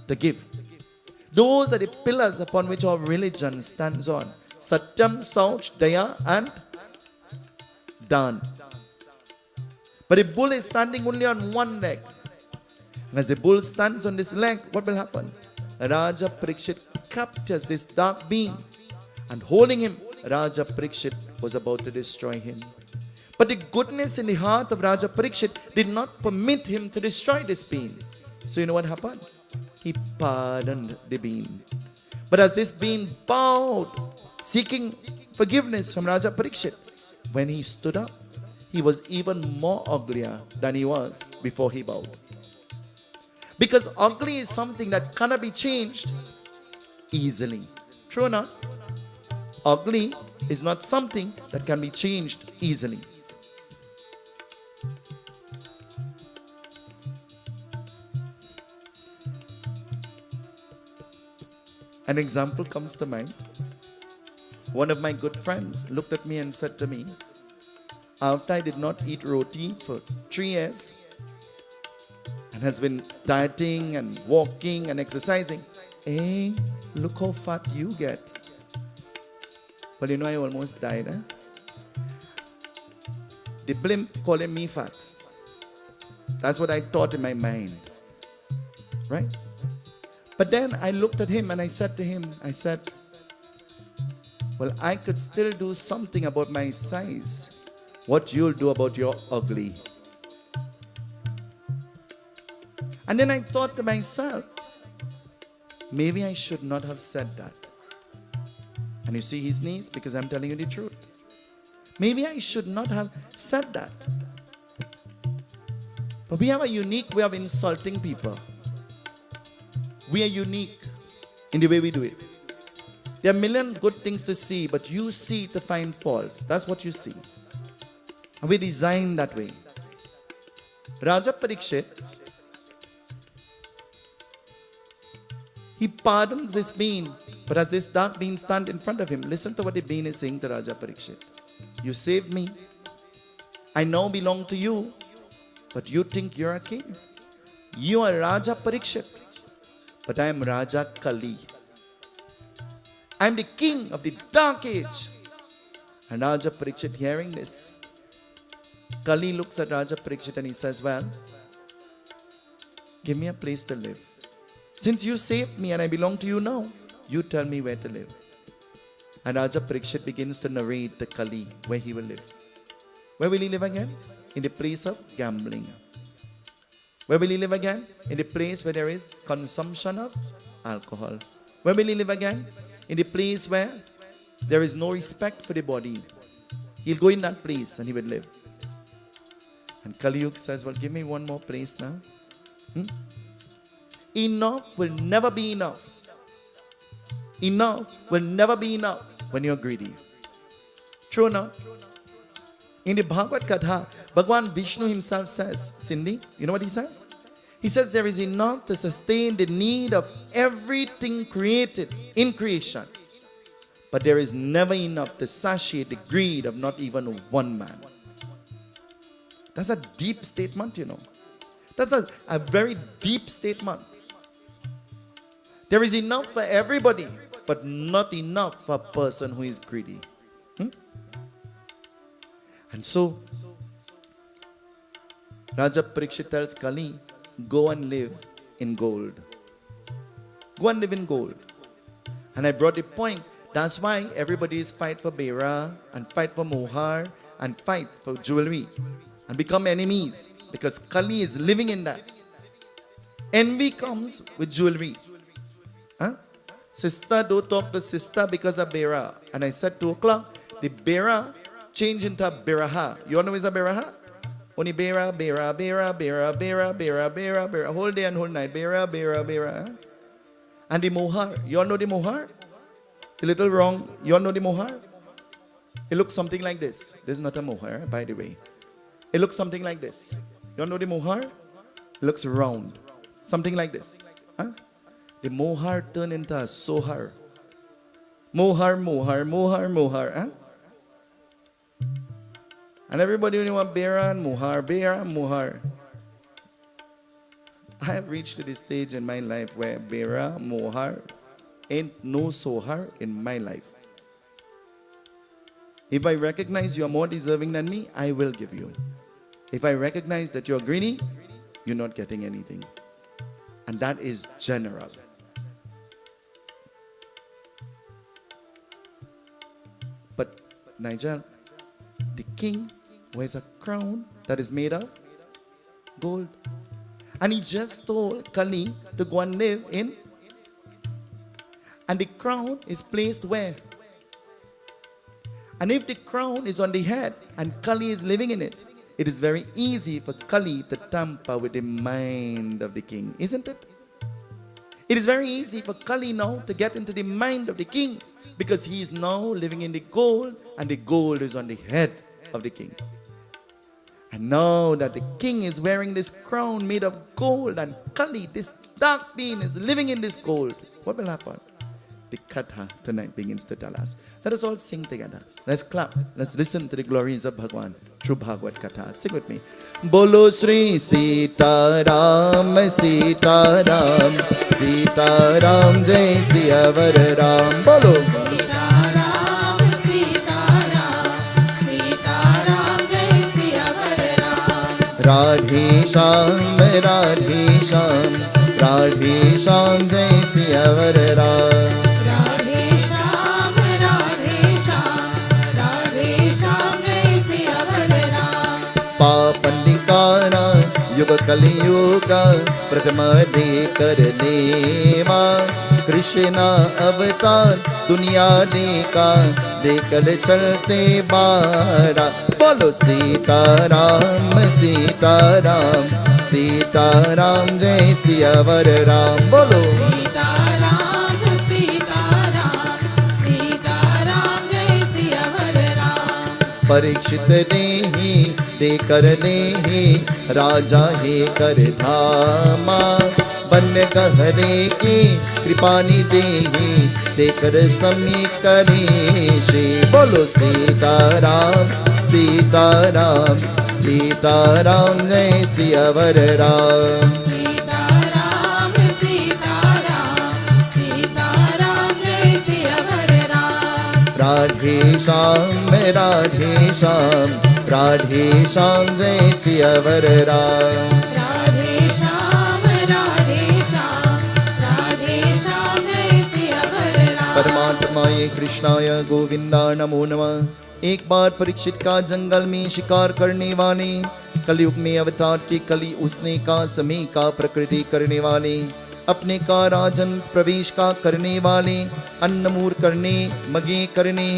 to give. Those are the pillars upon which our religion stands on. Satyam, Sauch, Daya and Dan. But the bull is standing only on one leg. And as the bull stands on this leg, what will happen? Raja Parikshit captures this dark being, and holding him, Raja Parikshit was about to destroy him. But the goodness in the heart of Raja Parikshit did not permit him to destroy this being. So you know what happened? He pardoned the being. But as this being bowed, seeking forgiveness from Raja Parikshit, when he stood up, he was even more uglier than he was before he bowed. Because ugly is something that cannot be changed easily. True or not? Ugly is not something that can be changed easily. An example comes to mind. One of my good friends looked at me and said to me, after I did not eat roti for 3 years and has been dieting and walking and exercising, hey, look how fat you get. Well, you know, I almost died. The blimp calling me fat. That's what I thought in my mind. Right? But then I looked at him and I said to him, I said, well, I could still do something about my size. What you'll do about your ugly? And then I thought to myself, maybe I should not have said that. And you see his knees, because I'm telling you the truth. Maybe I should not have said that. But we have a unique way of insulting people. We are unique in the way we do it. There are a million good things to see, but you see to find faults. That's what you see. And we designed that way. Raja Parikshit, he pardons this being, but as this dark being stands in front of him, listen to what the being is saying to Raja Parikshit. You saved me. I now belong to you, but you think you're a king. You are Raja Parikshit, but I am Raja Kali. I am the king of the dark age. And Raja Parikshit hearing this, Kali looks at Raja Parikshit and he says, well, give me a place to live. Since you saved me and I belong to you now, you tell me where to live. And Raja Parikshit begins to narrate to Kali where he will live. Where will he live again? In the place of gambling. Where will he live again? In the place where there is consumption of alcohol. Where will he live again? In the place where there is no respect for the body. He'll go in that place and he will live. And Kali says, well, give me one more place now. Enough will never be enough. Enough will never be enough when you're greedy. True enough. In the Bhagavad Katha, Bhagwan Vishnu himself says, Cindy, you know what he says? He says there is enough to sustain the need of everything created in creation. But there is never enough to satiate the greed of not even one man. That's a deep statement, you know. That's a very deep statement. There is enough for everybody, but not enough for a person who is greedy. And so, Raja Parikshit tells Kali, go and live in gold. Go and live in gold. And I brought the point. That's why everybody is fight for Bera and fight for Mohar and fight for jewelry and become enemies, because Kali is living in that. Envy comes with jewelry. Sister, don't talk to sister because of Bera. And I said 2 o'clock, the Bera change into Beraha. You know what is a Beraha? Only Bera, Bera, Bera, Bera, Bera, Bera, Bera, Bera, whole day and whole night. Bera, Bera, Bera. And the Mohar. You all know the Mohar? The little wrong. You all know the Mohar? It looks something like this. This is not a Mohar, by the way. It looks something like this. You all know the Mohar? It looks round. Something like this. The Mohar turned into a Sohar. Mohar, Mohar, Mohar, Mohar. And everybody only want Bera and Mohar, Bera and Mohar. I have reached to this stage in my life where Bera, Mohar ain't no Sohar in my life. If I recognize you are more deserving than me, I will give you. If I recognize that you're greedy, you're not getting anything. And that is general. But Nigel, the king wears a crown that is made of gold. And he just told Kali to go and live in. And the crown is placed where? And if the crown is on the head and Kali is living in it, it is very easy for Kali to tamper with the mind of the king, isn't it? It is very easy for Kali now to get into the mind of the king, because he is now living in the gold and the gold is on the head of the king. And now that the king is wearing this crown made of gold and Kali, this dark being, is living in this gold, what will happen? The Katha tonight begins to tell us. Let us all sing together. Let's clap. Let's listen to the glories of Bhagwan through Bhagavad Katha. Sing with me. Bolo Sri Seetahal, Seetahal, Seetahal, Jai Siyavar Ram. Bolo. Seetahal, Seetahal, Seetahal, Jai Siyavar Ram. Radhe Shyam, Radhe Shyam, Radhe Shyam, Jai सियावर राम। राधे श्याम जय सियावर राम। पाप निकारा युग कलियुग प्रथम दे करने मां। कृष्णा अवतार दुनिया का देकर चलते बारा। बोलो सीताराम सीताराम सीताराम जय सियावर राम। बोलो सीताराम सीताराम सीताराम जय सियावर राम। परीक्षित ने ही देकर ने ही राजा हे कर धामा। बन कहने की कृपानी देही देकर समीकरी। बोलो सीताराम सीताराम सीताराम जय सियावर राम। सीताराम सीताराम सीताराम जय सियावर राम। राधे श्याम राधे श्याम राधे श्याम जय सियावर राम। राधे श्याम राधे श्याम जय सियावर राम। परमात्माय कृष्णाय गोविंदा नमो नमः। एक बार परीक्षित का जंगल में शिकार करने वाले, कलयुग में अवतार के कली उसने का समय का प्रकृति करने वाले, अपने का राजन प्रवेश का करने वाले, अन्नमूर करने मगे करने,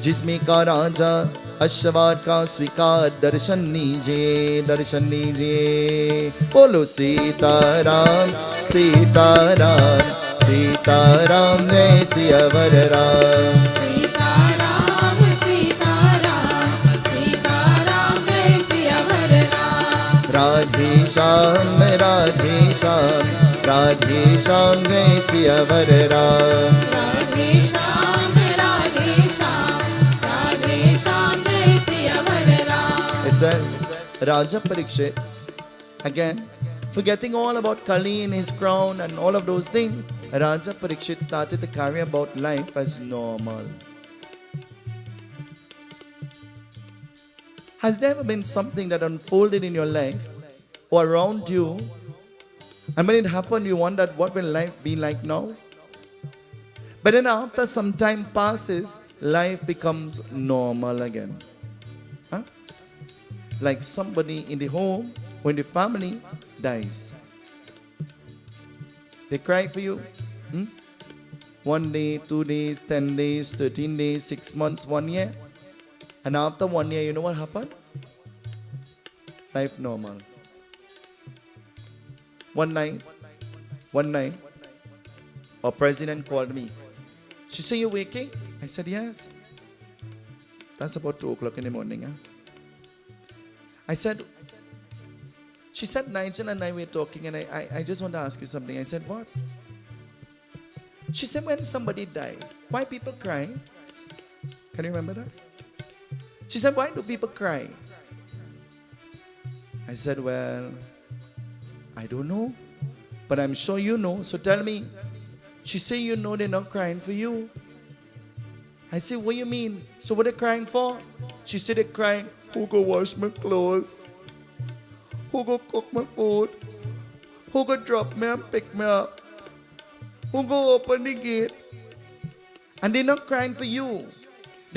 जिसमें का राजा अश्वार का स्वीकार दर्शन लीजिए दर्शन लीजिए। बोलो सीताराम सीताराम सीताराम जय सियावर राम। सीताराम सीताराम सीताराम जय सियावर राम। राधे श्याम राधे श्याम राधे श्याम जय सियावर राम। राधे श्याम जय सियावर Ram. It says, Raja Parikshit, again, forgetting all about Kali and his crown and all of those things, Raja Parikshit started to carry about life as normal. Has there ever been something that unfolded in your life or around you, and when it happened, you wondered what will life be like now? But then after some time passes, life becomes normal again. Huh? Like somebody in the home or in the family dies. They cry for you. 1 day, 2 days, 10 days, 13 days, 6 months, 1 year. And after 1 year, you know what happened? Life normal. One night, our president called me. She said, "You waking?" I said, "Yes." That's about 2 o'clock in the morning. Huh? She said, "Nigel and I were talking, and I just want to ask you something." I said, "What?" She said, "When somebody died, why people cry?" Can you remember that? She said, "Why do people cry?" I said, "Well, I don't know, but I'm sure you know, so tell me." She said, "You know they're not crying for you." I said, "What do you mean? So what are they crying for?" She said, "They're crying, who go wash my clothes? Who go cook my food? Who go drop me and pick me up? Who go open the gate?" And they're not crying for you.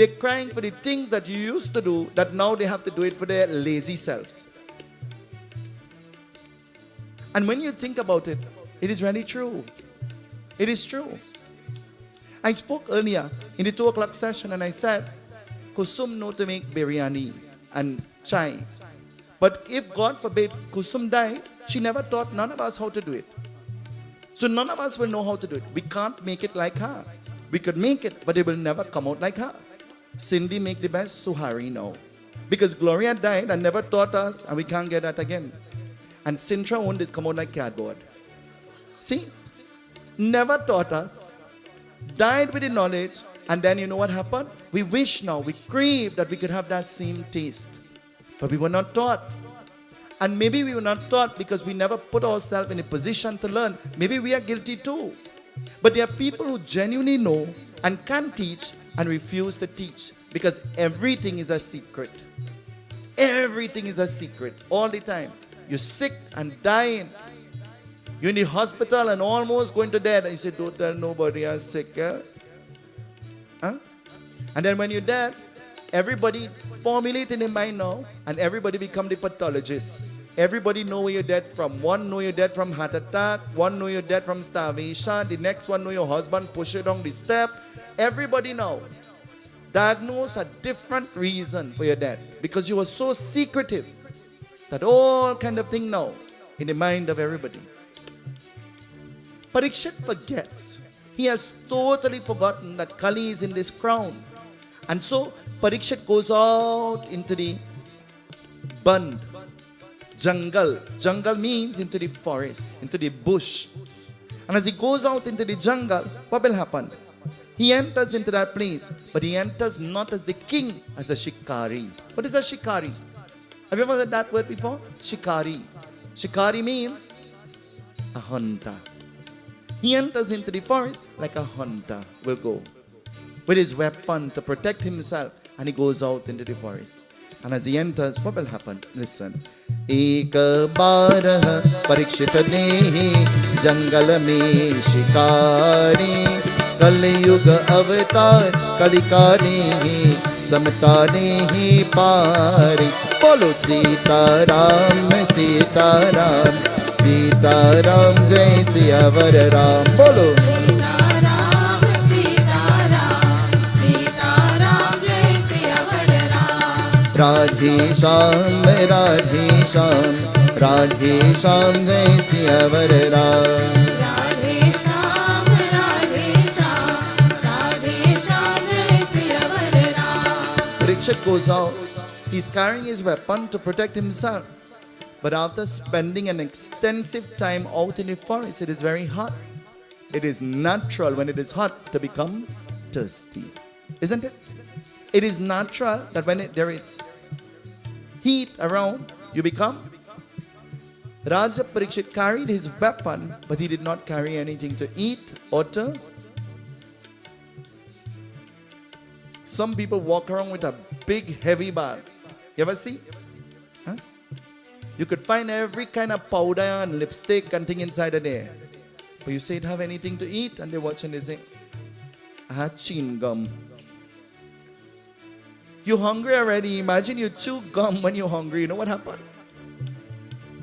They're crying for the things that you used to do that now they have to do it for their lazy selves. And when you think about it, it is really true. It is true. I spoke earlier in the 2 o'clock session and I said, Kusum know to make biryani and chai. But if God forbid Kusum dies, she never taught none of us how to do it. So none of us will know how to do it. We can't make it like her. We could make it, but it will never come out like her. Cindy make the best suhari now. Because Gloria died and never taught us, and we can't get that again. And Sintra won't this come out like cardboard. See? Never taught us, died with the knowledge, and then you know what happened? We wish now, we crave that we could have that same taste. But we were not taught. And maybe we were not taught because we never put ourselves in a position to learn. Maybe we are guilty too. But there are people who genuinely know and can teach and refuse to teach because everything is a secret. Everything is a secret all the time. You're sick and dying. You're in the hospital and almost going to death. And you say, don't tell nobody I'm sick. Yeah? Huh? And then when you're dead, everybody formulate in their mind now, and everybody become the pathologist. Everybody know where you're dead from. One know you're dead from heart attack. One know you're dead from starvation. The next one know your husband push you down the step. Everybody now diagnose a different reason for your death, because you were so secretive that all kind of thing now in the mind of everybody. Parikshit forgets. He has totally forgotten that Kali is in this crown. And so Parikshit goes out into the bund, jungle. Jungle means into the forest, into the bush. And as he goes out into the jungle, what will happen? He enters into that place, but he enters not as the king, as a shikari. What is a shikari? Have you ever heard that word before? Shikari. Shikari means a hunter. He enters into the forest like a hunter will go, with his weapon to protect himself, and he goes out into the forest. And as he enters, what will happen? Listen. Ek baar parikshit nehi jangal mein shikari kalyug avatar kalika nehi samta nehi pari. Bolo Seetahal, Seetahal, Seetahal, Jai Siyavar Ram. Bolo Seetahal, Seetahal, Seetahal, Jai Siyavar Ram. Radhe Shyam, Radhe Shyam, Radhe Shyam, Jai Siyavar Ram. Radhe Shyam, Radhe Shyam, Radhe Shyam, Jai Siyavar Ram. Parikshit goes out. He's carrying his weapon to protect himself. But after spending an extensive time out in the forest, it is very hot. It is natural when it is hot to become thirsty. Isn't it? It is natural that when there is heat around, you become. Raja Parikshit carried his weapon, but he did not carry anything to eat or to. Some people walk around with a big heavy bag. You ever see? Huh? You could find every kind of powder and lipstick and thing inside of there. But you say it have anything to eat, and they watch and they say, I had chewing gum. You're hungry already. Imagine you chew gum when you're hungry. You know what happened?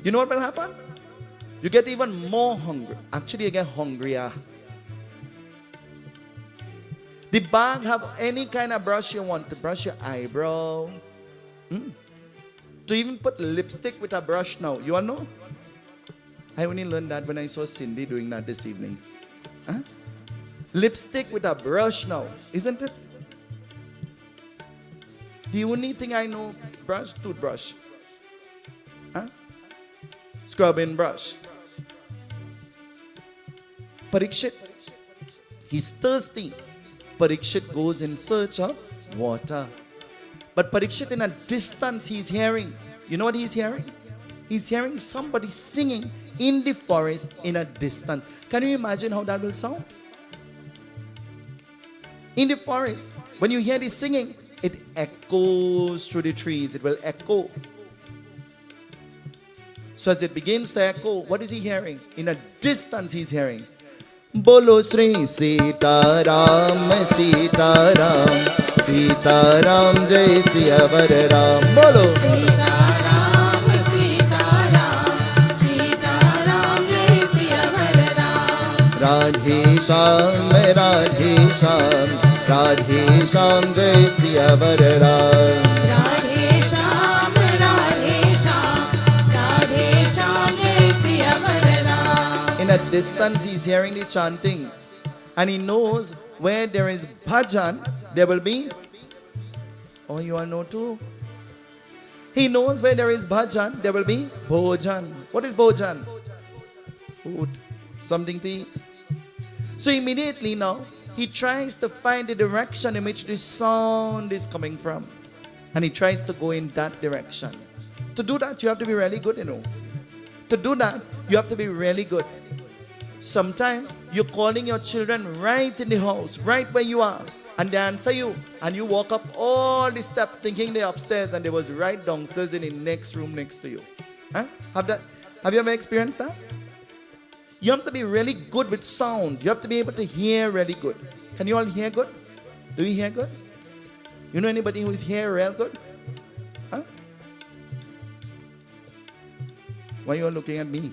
You know what will happen? You get even more hungry. Actually, you get hungrier. The bag have any kind of brush you want to brush your eyebrow. To even put lipstick with a brush now. You all know? I only learned that when I saw Cindy doing that this evening. Huh? Lipstick with a brush now. Isn't it? The only thing I know, brush, toothbrush. Huh? Scrubbing brush. Parikshit, he's thirsty. Parikshit goes in search of water. But Parikshit, in a distance, he's hearing. You know what he's hearing? He's hearing somebody singing in the forest in a distance. Can you imagine how that will sound? In the forest, when you hear the singing, it echoes through the trees. It will echo. So as it begins to echo, what is he hearing? In a distance, he's hearing. Bolo Sri Seetahal, Seetahal, Seetahal, Jai Siyavar Ram. Bolo Seetahal, Seetahal, Seetahal, Jai Siyavar Ram. Radhe Shyam, Radhe Shyam, Radhe Shyam, Jai Siyavar Ram. Radhe Shyam, Radhe Shyam, Radhe Shyam, Jai Siyavar Ram. In a distance, he's hearing the chanting. And he knows where there is bhajan, there will be. Oh, you all know too? He knows where there is bhajan, there will be bhojan. What is bhojan? Food. Something to eat. So immediately now, he tries to find the direction in which the sound is coming from. And he tries to go in that direction. To do that, you have to be really good, you know. To do that, you have to be really good. Sometimes you're calling your children right in the house, right where you are, and they answer you, and you walk up all the steps thinking they're upstairs, and they was right downstairs in the next room next to you. Huh? Have you ever experienced that? You have to be really good with sound. You have to be able to hear really good. Can you all hear good? Do you hear good? You know anybody who is here real good? Huh? Why are you all looking at me?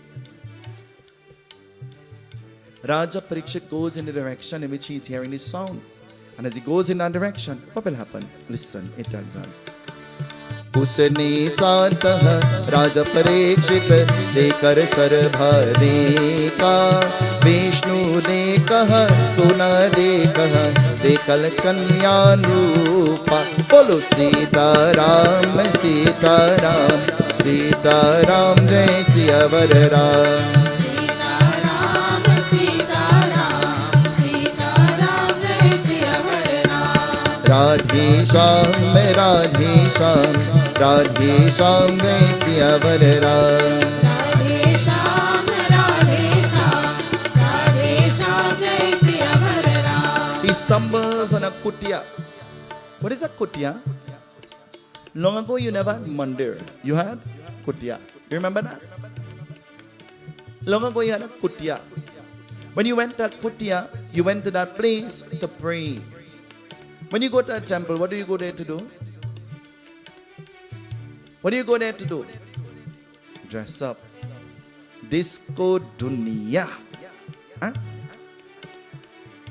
Raja Parikshit goes in the direction in which he is hearing his sound. And as he goes in that direction, what will happen? Listen, it tells us. उसने सातह राजा परीक्षित देकर sir भरे का विष्णु ने कहा सुना दे कहा देखल कन्या रूपा बोलो सीताराम सीताराम सीताराम जय सियावर राम सीताराम सीताराम सीताराम जय सियावर राम राधे श्याम राधे श्याम राधे श्याम जय सियावर राम राधे श्याम राधे श्याम राधे श्याम जय सियावर Ram He stumbles on a kutia. What is a kutia? Long ago you never had mandir. You had kutia. You remember that? Long ago you had a kutia. When you went to kutia, you went to that place to pray. When you go to a temple, what do you go there to do? What do you go there to do? Dress up. Disco dunya. Huh?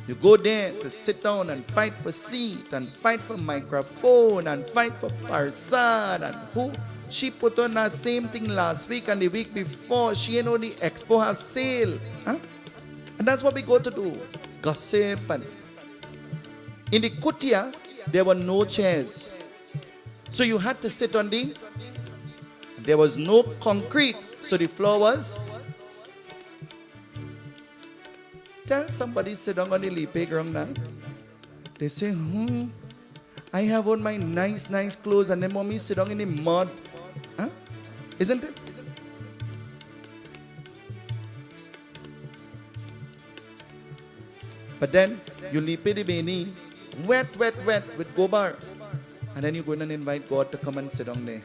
You go there to sit down and fight for seat and fight for microphone and fight for Persads and who? She put on that same thing last week and the week before. She ain't know the expo have sale. Huh? And that's what we go to do. Gossip and in the kutia, there were no chairs. So you had to sit on there was no concrete. So the floor was. Tell somebody sit down on the lipe ground now. They say, I have on my nice clothes and then mommy sit down in the mud. Huh? Isn't it? But then you lipe the beni, wet with gobar. And then you go in and invite God to come and sit down there.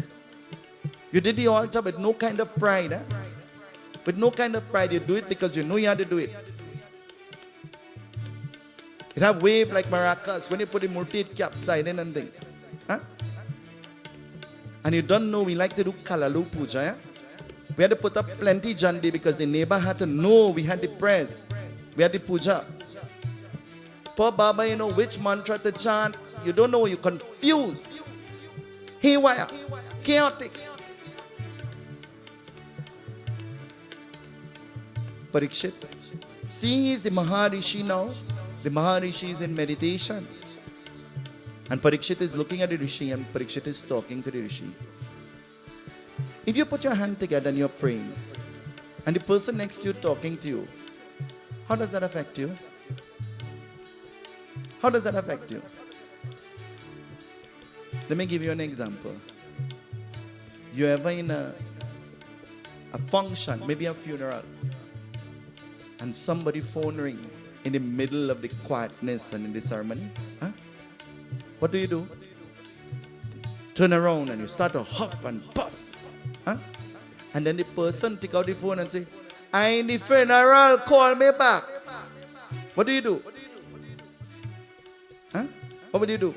You did the altar with no kind of pride. Huh? With no kind of pride. You do it because you know you had to do it. It have wave like maracas. When you put the murti, it capsized and thing. Huh? And you don't know, we like to do kalalu puja. Yeah? We had to put up plenty jandi because the neighbor had to know we had the prayers. We had the puja. Poor Baba, you know which mantra to chant. You don't know, you're confused. Haywire. Chaotic. Parikshit. See, he is the Maharishi now. The Maharishi is in meditation. And Parikshit is looking at the Rishi and Parikshit is talking to the Rishi. If you put your hand together and you're praying, and the person next to you talking to you, how does that affect you? How does that affect you? Let me give you an example. You're ever in a function, maybe a funeral, and somebody phone ring in the middle of the quietness and in the ceremony. Huh? What do? Turn around and you start to huff and puff. Huh? And then the person take out the phone and say, I in the funeral, call me back. What do? Huh? What would you do?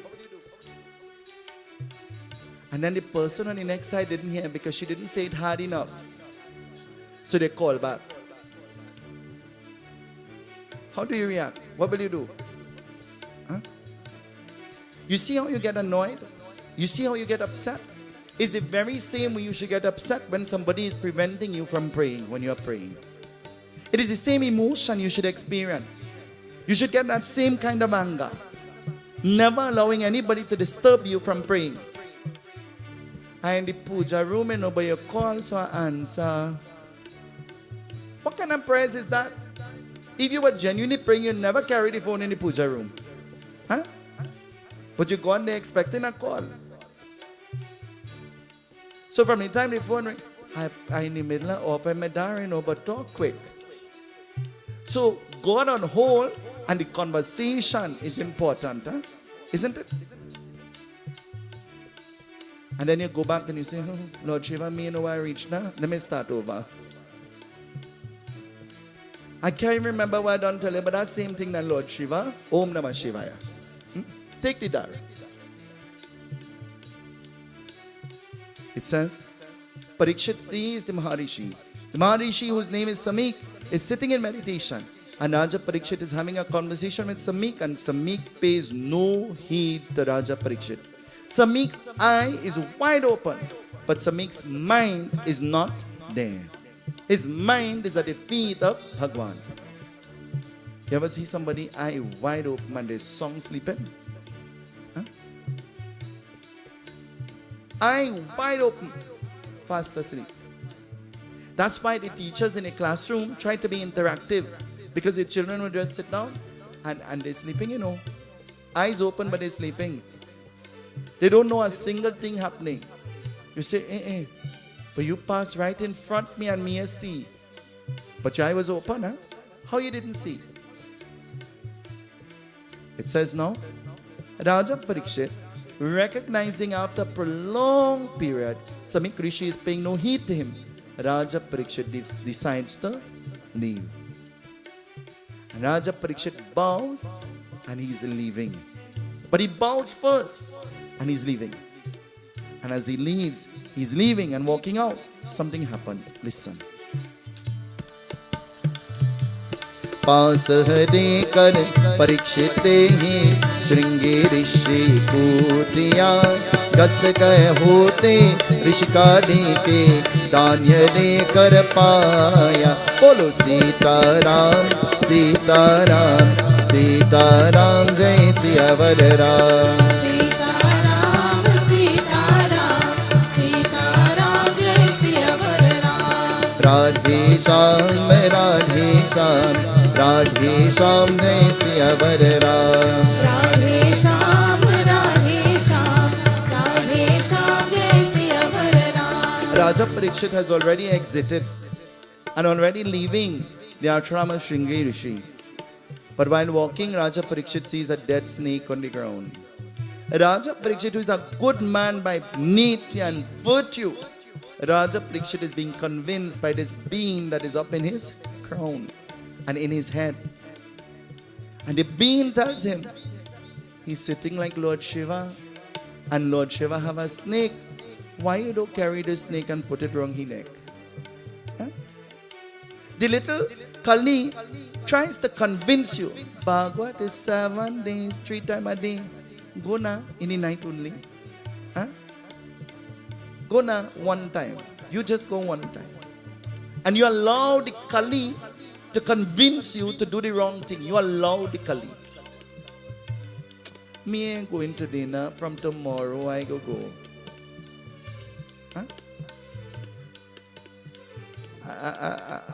And then the person on the next side didn't hear because she didn't say it hard enough. So they call back. How do you react? What will you do? Huh? You see how you get annoyed? You see how you get upset? It's the very same way you should get upset when somebody is preventing you from praying when you are praying. It is the same emotion you should experience. You should get that same kind of anger. Never allowing anybody to disturb you from praying. I in the puja room and nobody you call, so I answer. What kind of prayers is that? If you were genuinely praying, you never carry the phone in the puja room. Huh? But you go on there expecting a call. So from the time the phone rings, I in the middle of offer my darling, but talk quick. So God on hold and the conversation is important, huh? Isn't it? And then you go back and you say, Lord Shiva, me know I reached now. Let me start over. I can't remember what I done tell you, but that same thing that Lord Shiva, Om Namah Shivaya. Take the dar. It says, Parikshit sees the Maharishi. The Maharishi, whose name is Samik, is sitting in meditation. And Raja Parikshit is having a conversation with Samik, and Samik pays no heed to Raja Parikshit. Samik's eye is wide open, but Samik's mind is not there. His mind is at the feet of Bhagwan. You ever see somebody eye wide open and they're song sleeping? Huh? Eye wide open, fast asleep. That's why the teachers in a classroom try to be interactive, because the children will just sit down and they're sleeping, you know. Eyes open, but they're sleeping. They don't know a single thing happening. You say, but you passed right in front of me and me see. But your eye was open, huh? How you didn't see? It says now, Raja Parikshit, recognizing after a prolonged period, Samik Rishi is paying no heed to him. Raja Parikshit decides to leave. And Raja Parikshit bows and he's leaving. But he bows first and he's leaving. And as he leaves, he's leaving and walking out. Something happens. Listen. पास हृदय कर परीक्षित ही श्रृंगे ऋषि कूतिया गस्त कह होते ऋषिकाली के दान्य दे कर पाया बोलो सीताराम सीताराम सीताराम जय सियावर राम सीताराम सीताराम सीताराम जय सियावर राम राधे श्याम राधे श्याम राधे श्याम जय सियावर राम राधे श्याम राधे श्याम राधे श्याम जय सियावर Ram Raja Parikshit has already exited and already leaving the ashram of Shringri Rishi. But while walking, Raja Parikshit sees a dead snake on the ground. Raja Parikshit, who is a good man by nature and virtue, Raja Parikshit is being convinced by this being that is up in his crown and in his head. And the being tells him, he's sitting like Lord Shiva, and Lord Shiva have a snake. Why you don't carry the snake and put it around his neck? Huh? The little Kali tries to convince you, Bhagavad is 7 days, 3 times a day. Go na in the night only. Huh? Go na one time. You just go one time. And you allow the Kali to convince you to do the wrong thing. You allow the Kali. Me ain't going to dinner. From tomorrow I go. Huh?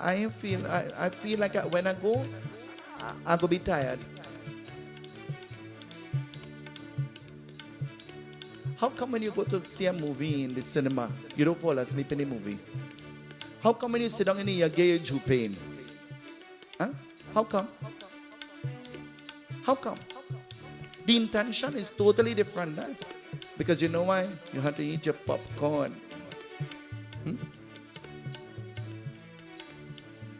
I feel like when I go, I go be tired. How come when you go to see a movie in the cinema, you don't fall asleep in the movie? How come when you sit down in the Yagna, you pain? Huh? How come? How come? The intention is totally different, right? Because you know why? You have to eat your popcorn.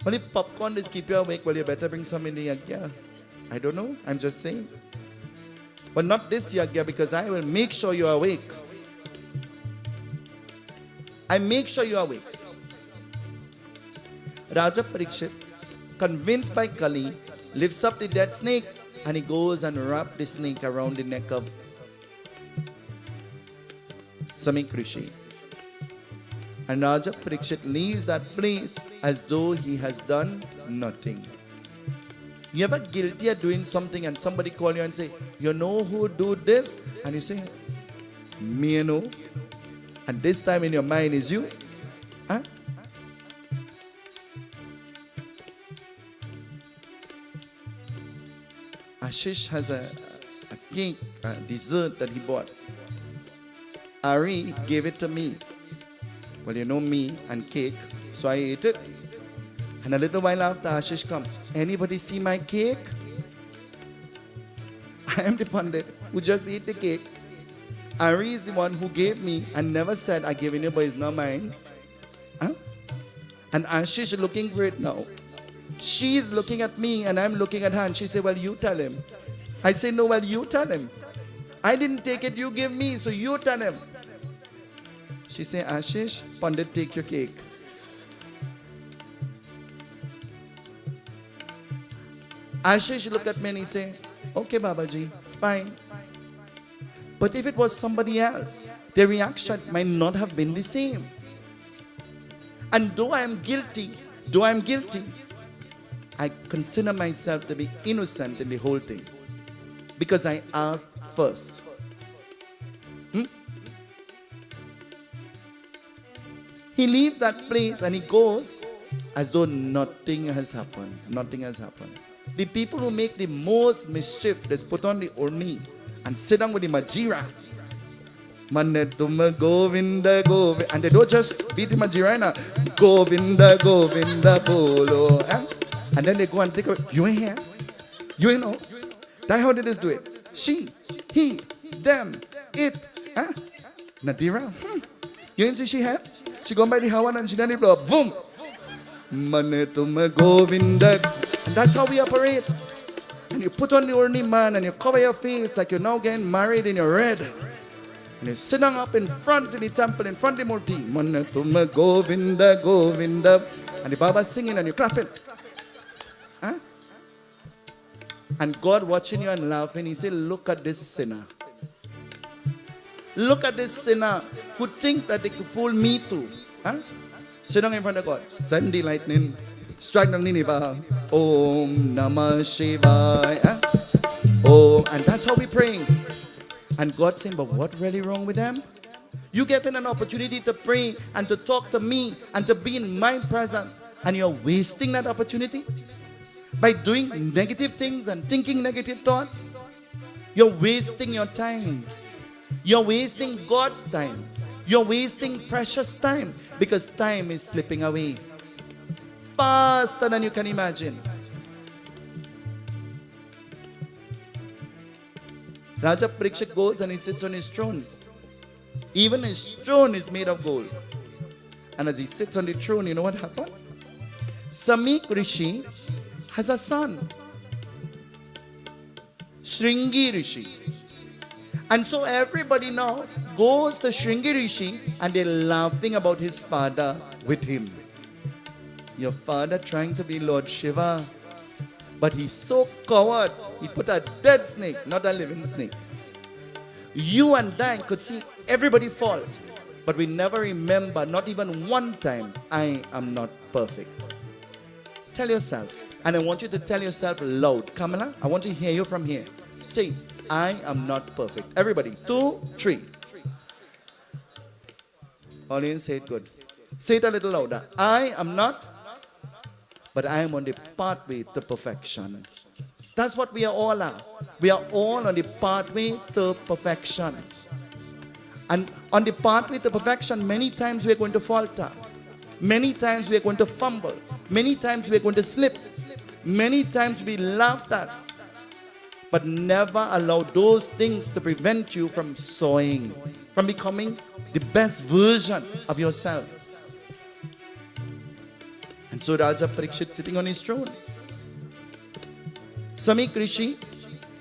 Well, if popcorn does keep you awake, well, you better bring some in the Yagna. I don't know. I'm just saying. But not this Yagna, because I will make sure you are awake. I make sure you are awake. Raja Parikshit, convinced by Kali, lifts up the dead snake and he goes and wraps the snake around the neck of Samik Rishi. And Raja Parikshit leaves that place as though he has done nothing. You ever guilty of doing something and somebody call you and say, you know who do this? And you say, me you know. And this time in your mind is you. Huh? Ashish has a cake, a dessert that he bought. Ari gave it to me. Well, you know me and cake, so I ate it. And a little while after, Ashish comes. Anybody see my cake? I am the Pundit who just ate the cake. Ari is the one who gave me and never said, I gave it, but it's not mine. Huh? And Ashish is looking for it now. She's looking at me and I'm looking at her, and she said, well, you tell him. I say, no, well, you tell him. I didn't take it, you give me, so you tell him. She said, Ashish, Pundit, take your cake. Ashish looked at me and he said, okay, Babaji, fine. But if it was somebody else, their reaction might not have been the same. And though I am guilty, I consider myself to be innocent in the whole thing. Because I asked first. He leaves that place and he goes as though nothing has happened. Nothing has happened. The people who make the most mischief, they put on the orni and sit down with the majira. Manetuma Govinda Govinda. And they don't just beat the majira. Govinda Govinda Bolo. And then they go and take it. You ain't here. You ain't know. That's how they just do it. She, he, them, it. Nadira. You ain't see she had? She gone by the Hawan and she done it blow. Boom. Manetuma Govinda. And that's how we operate. And you put on the orni man and you cover your face like you're now getting married in your red. And you sit down up in front of the temple, in front of the Murti. Manatuma Govinda Govinda. And the Baba singing and you clapping. And God watching you and laughing, he said, look at this sinner. Look at this sinner who think that they could fool me too. Sit down in front of God. Send the lightning. Strike down Nineveh. Om Namah Shivaya. Om. And that's how we praying. And God saying, but what really wrong with them? You getting an opportunity to pray and to talk to me and to be in my presence, and you're wasting that opportunity by doing negative things and thinking negative thoughts. You're wasting your time. You're wasting God's time. You're wasting precious time, because time is slipping away faster than you can imagine. Raja Parikshit goes and he sits on his throne. Even his throne is made of gold. And as he sits on the throne, you know what happened? Samik Rishi has a son, Shringi Rishi. And so everybody now goes to Shringi Rishi and they're laughing about his father with him. Your father trying to be Lord Shiva, but he's so coward. He put a dead snake, not a living snake. You and I could see everybody fall, but we never remember, not even one time, I am not perfect. Tell yourself, and I want you to tell yourself loud. Kamala, I want to hear you from here. Say, I am not perfect. Everybody, 2, 3. Audience, say it good. Say it a little louder. I am not, but I am on the pathway to perfection. That's what we are all are. We are all on the pathway to perfection. And on the pathway to perfection, many times we are going to falter. Many times we are going to fumble. Many times we are going to slip. Many times we laughed at. But never allow those things to prevent you from soaring, from becoming the best version of yourself. And so Raja Parikshit sitting on his throne. Samik Rishi,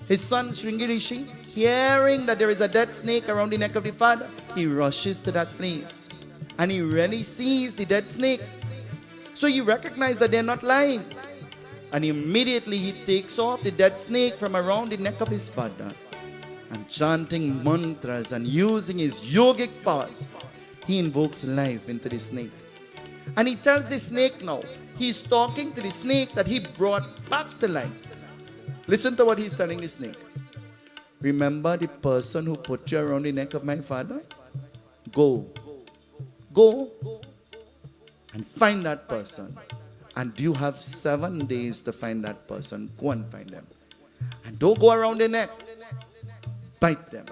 his son Shringi Rishi, hearing that there is a dead snake around the neck of the father, he rushes to that place. And he really sees the dead snake. So he recognizes that they're not lying. And immediately he takes off the dead snake from around the neck of his father. And chanting mantras and using his yogic powers, he invokes life into the snake. And he tells the snake now, he's talking to the snake that he brought back to life. Listen to what he's telling the snake. Remember the person who put you around the neck of my father? Go and find that person. And you have 7 days to find that person. Go and find them. And don't go around their neck. Bite them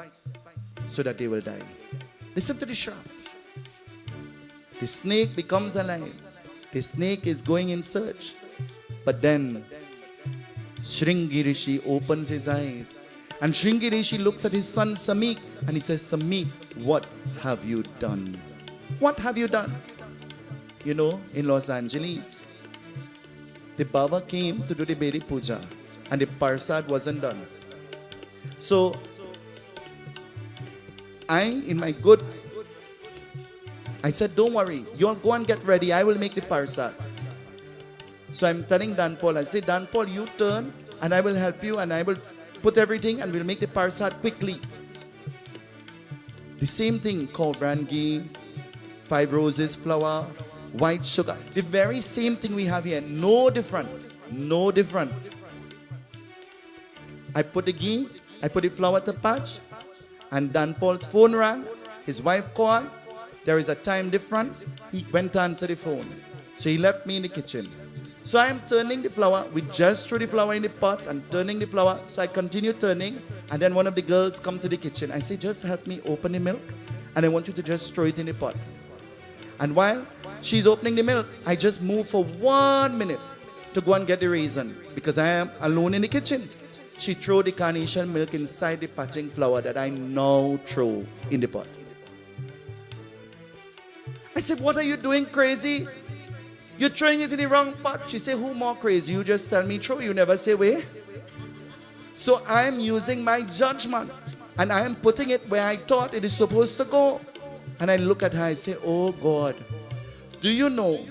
so that they will die. Listen to the sharp. The snake becomes alive. The snake is going in search. But then Shringi Rishi opens his eyes. And Shringi Rishi looks at his son Samik and he says, Samik, what have you done? What have you done? You know, in Los Angeles, the Baba came to do the Bedi Puja and the Parsad wasn't done. So I said, don't worry, you'll go and get ready. I will make the Parsad. So I'm telling Dan Paul, I say, Dan Paul, you turn and I will help you and I will put everything and we'll make the Parsad quickly. The same thing, cobran ghee, 5 roses flour, white sugar. The very same thing we have here. No different. No different. I put the ghee, I put the flour to patch, and Dan Paul's phone rang. His wife called. There is a time difference. He went to answer the phone. So he left me in the kitchen. So I am turning the flour. We just threw the flour in the pot and turning the flour. So I continue turning. And then one of the girls come to the kitchen. I say, just help me open the milk. And I want you to just throw it in the pot. And while she's opening the milk, I just move for 1 minute to go and get the raisin. Because I am alone in the kitchen. She threw the carnation milk inside the patching flour that I now throw in the pot. I said, what are you doing, crazy? You're throwing it in the wrong pot. She said, who more crazy? You just tell me throw. You never say where. So I'm using my judgment. And I am putting it where I thought it is supposed to go. And I look at her, I say, oh God, do you know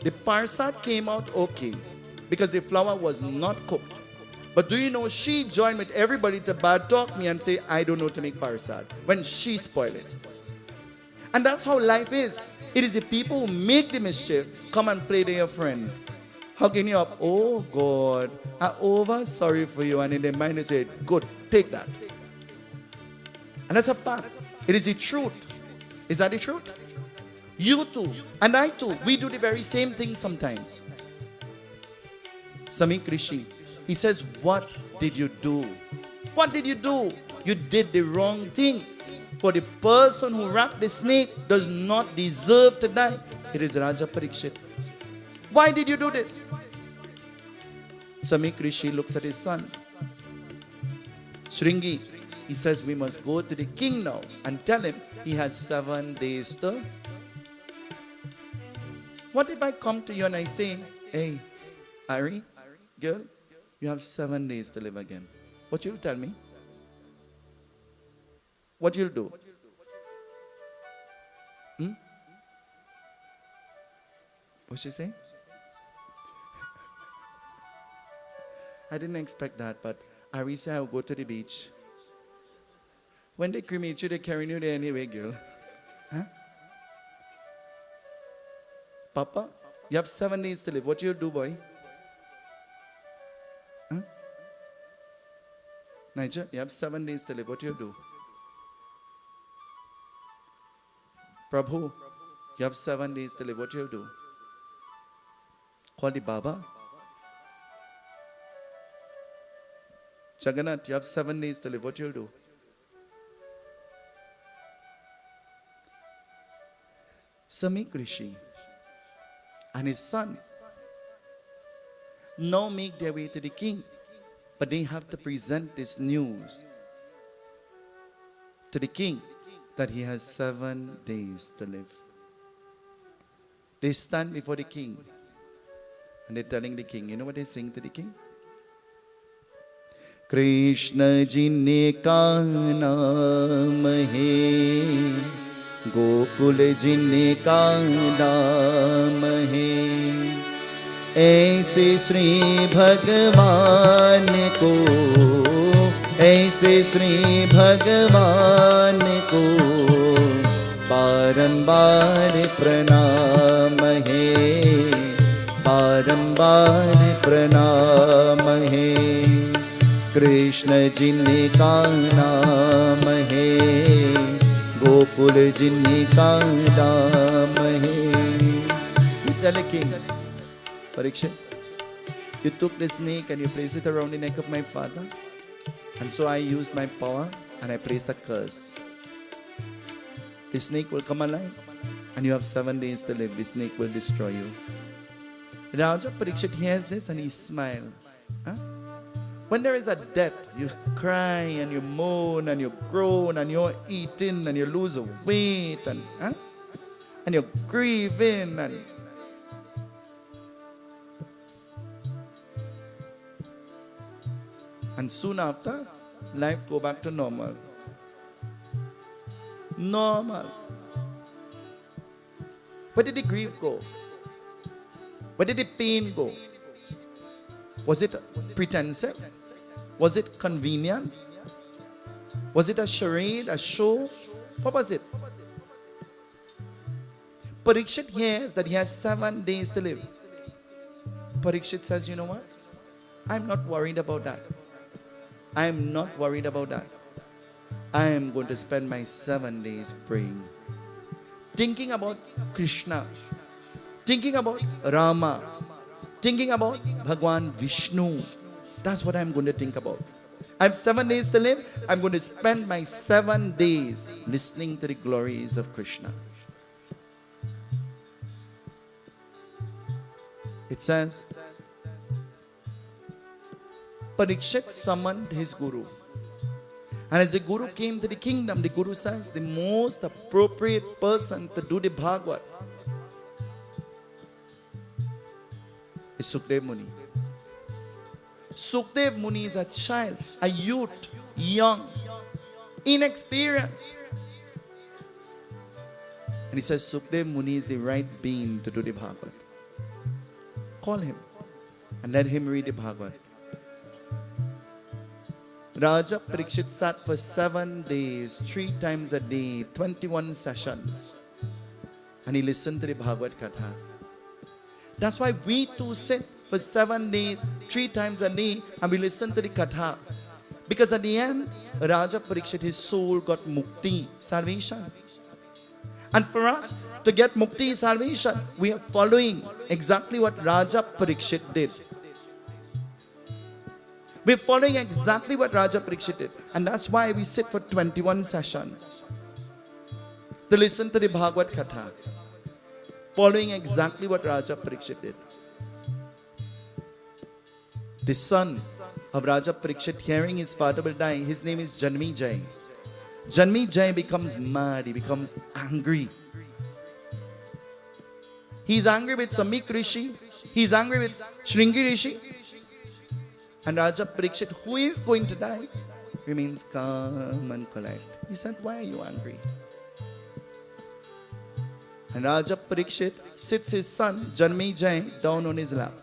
the Parsad came out okay because the flour was not cooked. But do you know she joined with everybody to bad talk me and say, I don't know to make Parsad when she spoiled it. And that's how life is. It is the people who make the mischief come and play their friend. Hugging you up. Oh God, I'm over sorry for you. And in their mind they say, good, take that. And that's a fact. It is the truth. Is that the truth? You too, and I too, we do the very same thing sometimes. Sami Krishi, he says, what did you do? What did you do? You did the wrong thing. For the person who wrapped the snake does not deserve to die. It is Raja Parikshit. Why did you do this? Sami Krishi looks at his son. Shringi, he says, we must go to the king now and tell him he has 7 days to. What if I come to you and I say, hey, Ari, girl, you have 7 days to live again. What you'll tell me? What you'll do? What she say? I didn't expect that, but Ari said I'll go to the beach. When they cremate you, they carry you there anyway, girl. Huh? Papa, you have 7 days to live. What you'll do, boy? Huh? Nigel, you have 7 days to live. What you'll do? Prabhu, you have 7 days to live. What you'll do? Call the Baba. Jagannath, you have 7 days to live. What you'll do? Sami Krishi and his son now make their way to the king, but they have to present this news to the king that he has 7 days to live. They stand before the king and they're telling the king, you know what they sing to the king? Krishna ji ne ka naam hai, Gokul जिनका नाम है, ऐसे श्री भगवान को, ऐसे श्री भगवान को बारंबार प्रणाम है, बारंबार प्रणाम है, कृष्ण जिनका नाम है, गोकुल जिनका नाम है. You tell the king, Parikshit, you took the snake and you placed it around the neck of my father, and so I used my power and I placed a curse. The snake will come alive and you have 7 days to live. The snake will destroy you. Raja Parikshit hears this and he smiles. Huh? When there is a death, you cry and you moan and you groan and you're eating and you lose weight and you're grieving And soon after, life go back to normal. Normal. Where did the grief go? Where did the pain go? Was it pretensive? Was it convenient? Was it a charade, a show? What was it? Parikshit hears that he has 7 days to live. Parikshit says, you know what? I'm not worried about that. I am not worried about that. I am going to spend my 7 days praying. Thinking about Krishna. Thinking about Rama. Thinking about Bhagwan Vishnu. That's what I'm going to think about. I have 7 days to live. I'm going to spend my 7 days listening to the glories of Krishna. It says, Parikshit summoned his guru. And as the guru came to the kingdom, the guru says, the most appropriate person to do the Bhagavad is Sukdev Muni. Sukdev Muni is a child, a youth, young, inexperienced. And he says, Sukdev Muni is the right being to do the Bhagavad. Call him and let him read the Bhagavad. Raja Parikshit sat for 7 days, 3 times a day, 21 sessions. And he listened to the Bhagavad Katha. That's why we too sit for 7 days, 3 times a day, and we listen to the Katha. Because at the end, Raja Parikshit, his soul got mukti, salvation. And for us to get mukti, salvation, we are following exactly what Raja Parikshit did. We're following exactly what Raja Parikshit did. And that's why we sit for 21 sessions to listen to the Bhagavad Katha. Following exactly what Raja Parikshit did. The son of Raja Parikshit, hearing his father will die, his name is Janmi Jai. Janmi Jai becomes mad, he becomes angry. He's angry with Samik Rishi, he's angry with Shringi Rishi. And Raja Parikshit, who is going to die, remains calm and collect. He said, why are you angry? And Raja Parikshit sits his son, Janmi Jai, down on his lap.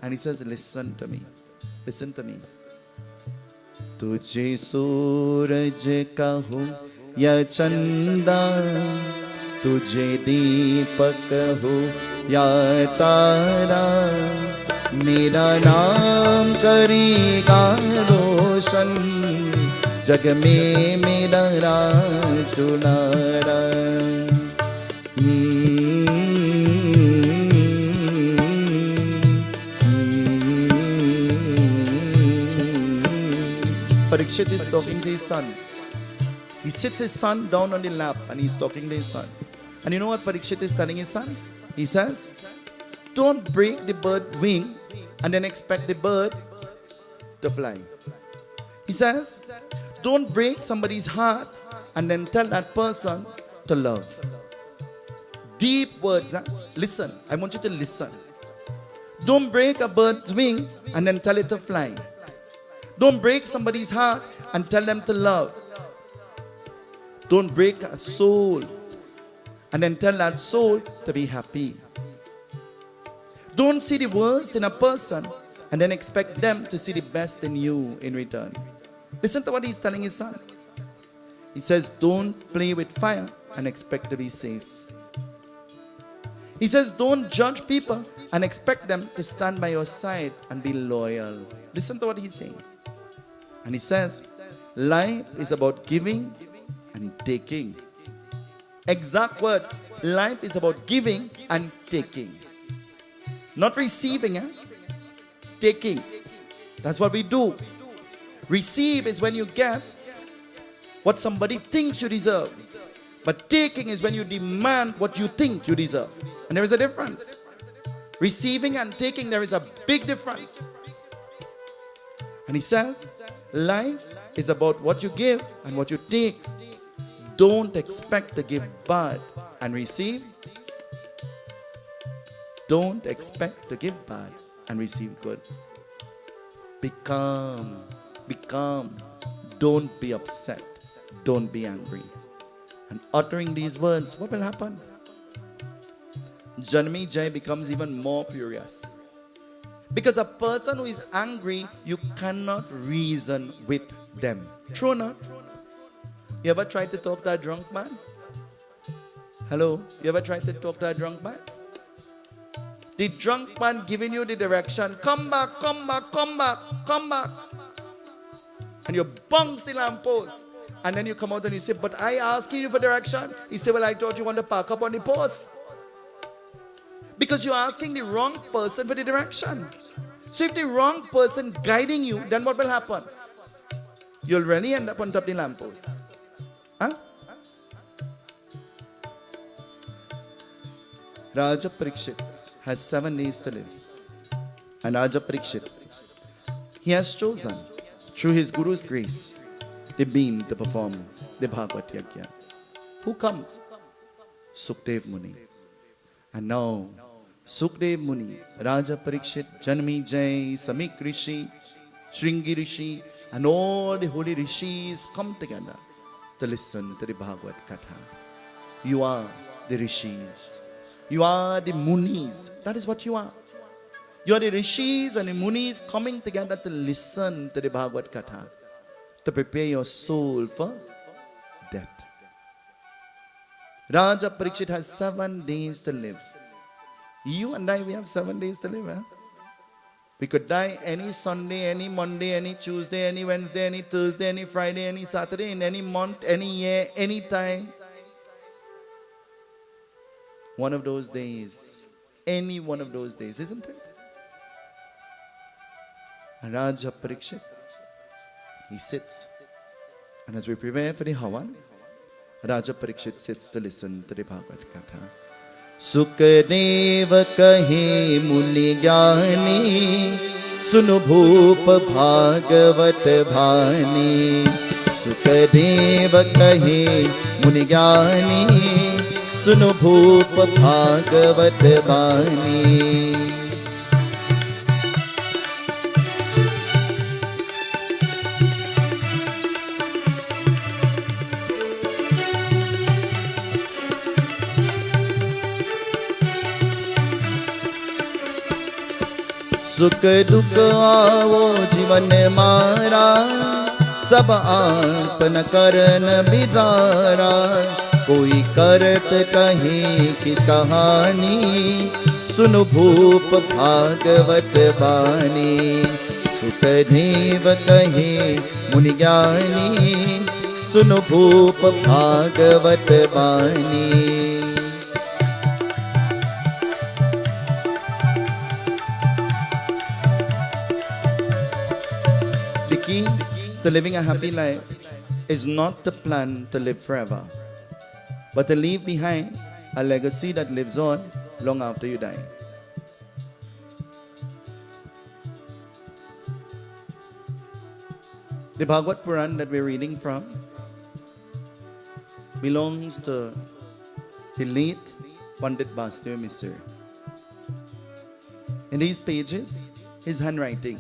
And he says, listen to me. Listen to me. Tujhe suraj kahu ya chanda, tujhe deepak ho ya tara, मेरा नाम करेगा रोशन जग में मेरा राज दुलारा. Parikshit is talking to his son. He sits his son down on the lap and he's talking to his son. And you know what Parikshit is telling his son? He says, don't break the bird wing and then expect the bird to fly. He says, don't break somebody's heart and then tell that person to love. Deep words. Huh? Listen. I want you to listen. Don't break a bird's wings and then tell it to fly. Don't break somebody's heart and tell them to love. Don't break a soul and then tell that soul to be happy. Don't see the worst in a person and then expect them to see the best in you in return. Listen to what he's telling his son. He says, don't play with fire and expect to be safe. He says, don't judge people and expect them to stand by your side and be loyal. Listen to what he's saying. And he says, life is about giving and taking. Exact words. Life is about giving and taking. Not receiving, taking. That's what we do. Receive is when you get what somebody thinks you deserve. But taking is when you demand what you think you deserve. And there is a difference. Receiving and taking, there is a big difference. And he says, life is about what you give and what you take. Don't expect to give bad and receive. Don't expect to give bad and receive good. Be calm. Be calm. Don't be upset. Don't be angry. And uttering these words, what will happen? Janmi Jai becomes even more furious. Because a person who is angry, you cannot reason with them. True or not? You ever tried to talk to a drunk man? Hello? You ever tried to talk to a drunk man? The drunk man giving you the direction, come back, come back, come back, come back. And you bounce the lamppost. And then you come out and you say, but I asking you for direction. He said, well, I thought you want to park up on the post. Because you're asking the wrong person for the direction. So if the wrong person guiding you, then what will happen? You'll really end up on top of the lamppost. Huh? Raja Parikshit has 7 days to live. And Raja Parikshit, he has chosen, through his Guru's grace, the being to perform the Bhagavad Yagna. Who comes? Sukdev Muni. And now, Sukdev Muni, Raja Parikshit, Janmi Jai, Samik Rishi, Shringi Rishi, and all the holy rishis come together to listen to the Bhagavad Katha. You are the rishis. You are the munis. That is what you are. You are the rishis and the munis coming together to listen to the Bhagavad Katha, to prepare your soul for death. Raja Parikshit has 7 days to live. You and I, we have 7 days to live. Huh? We could die any Sunday, any Monday, any Tuesday, any Wednesday, any Thursday, any Friday, any Saturday, in any month, any year, any time. One of those days, any one of those days, isn't it? And Raja Parikshit, he sits. And as we prepare for the Havan, Raja Parikshit sits to listen to the Bhagavad Katha. Sukadev kahe muni gyani, sunu bhup bhagavat bhani. Sukadev kahe muni gyani, sunu bhup bhagavat bhani. सुख दुख आवो जीवन मारा, सब आपन करन बिदारा। कोई करत कहीं किस कहानी, सुनु भूप भागवत बानी। सुखदेव कहे मुनि ज्ञानी, सुनु भूप भागवत बानी। The key to living a happy life is not to plan to live forever, but to leave behind a legacy that lives on long after you die. The Bhagavata Purana that we're reading from belongs to the late Pundit Misir. In these pages, his handwriting,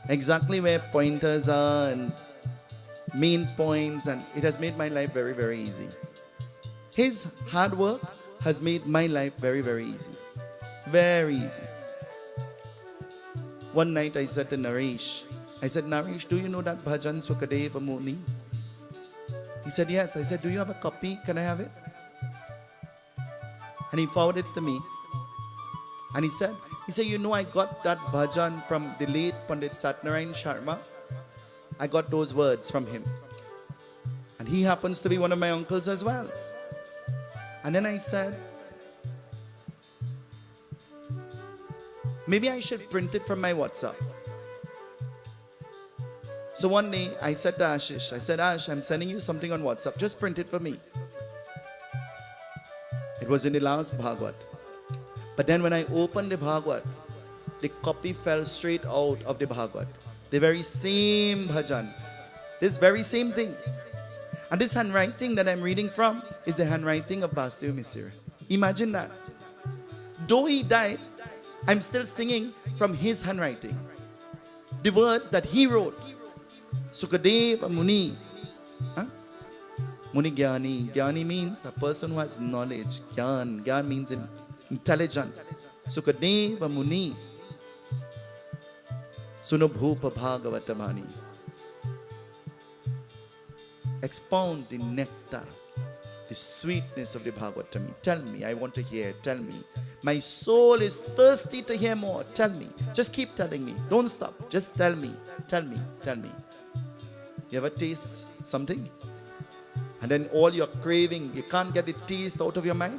exactly where pointers are and main points, and it has made my life very, very easy. His hard work has made my life very, very easy. Very easy. One night I said to Naresh, Naresh, do you know that bhajan Sukadeva Muni? He said, yes. I said, do you have a copy? Can I have it? And he forwarded it to me. And he said, you know, I got that bhajan from the late Pandit Satnarayan Sharma. I got those words from him. And he happens to be one of my uncles as well. And then I said, maybe I should print it from my WhatsApp. So one day I said to Ashish, Ash, I'm sending you something on WhatsApp. Just print it for me. It was in the last Bhagavat. But then when I opened the Bhagavat, the copy fell straight out of the Bhagavat. The very same bhajan. This very same thing. And this handwriting that I'm reading from is the handwriting of Bhagavata Misir. Imagine that. Though he died, I'm still singing from his handwriting. the words that he wrote. Sukadeva Muni. Huh? Muni Gyani. Gyani means a person who has knowledge. Gyan. Gyan means intelligent. Sukadeva Muni. Sunobhupa Bhagavata Bani. Expound the nectar, the sweetness of the Bhagavatam. Tell me, I want to hear. Tell me. My soul is thirsty to hear more. Tell me. Just keep telling me. Don't stop. Just tell me. Tell me. Tell me. You ever taste something? And then all your craving, you can't get the taste out of your mind?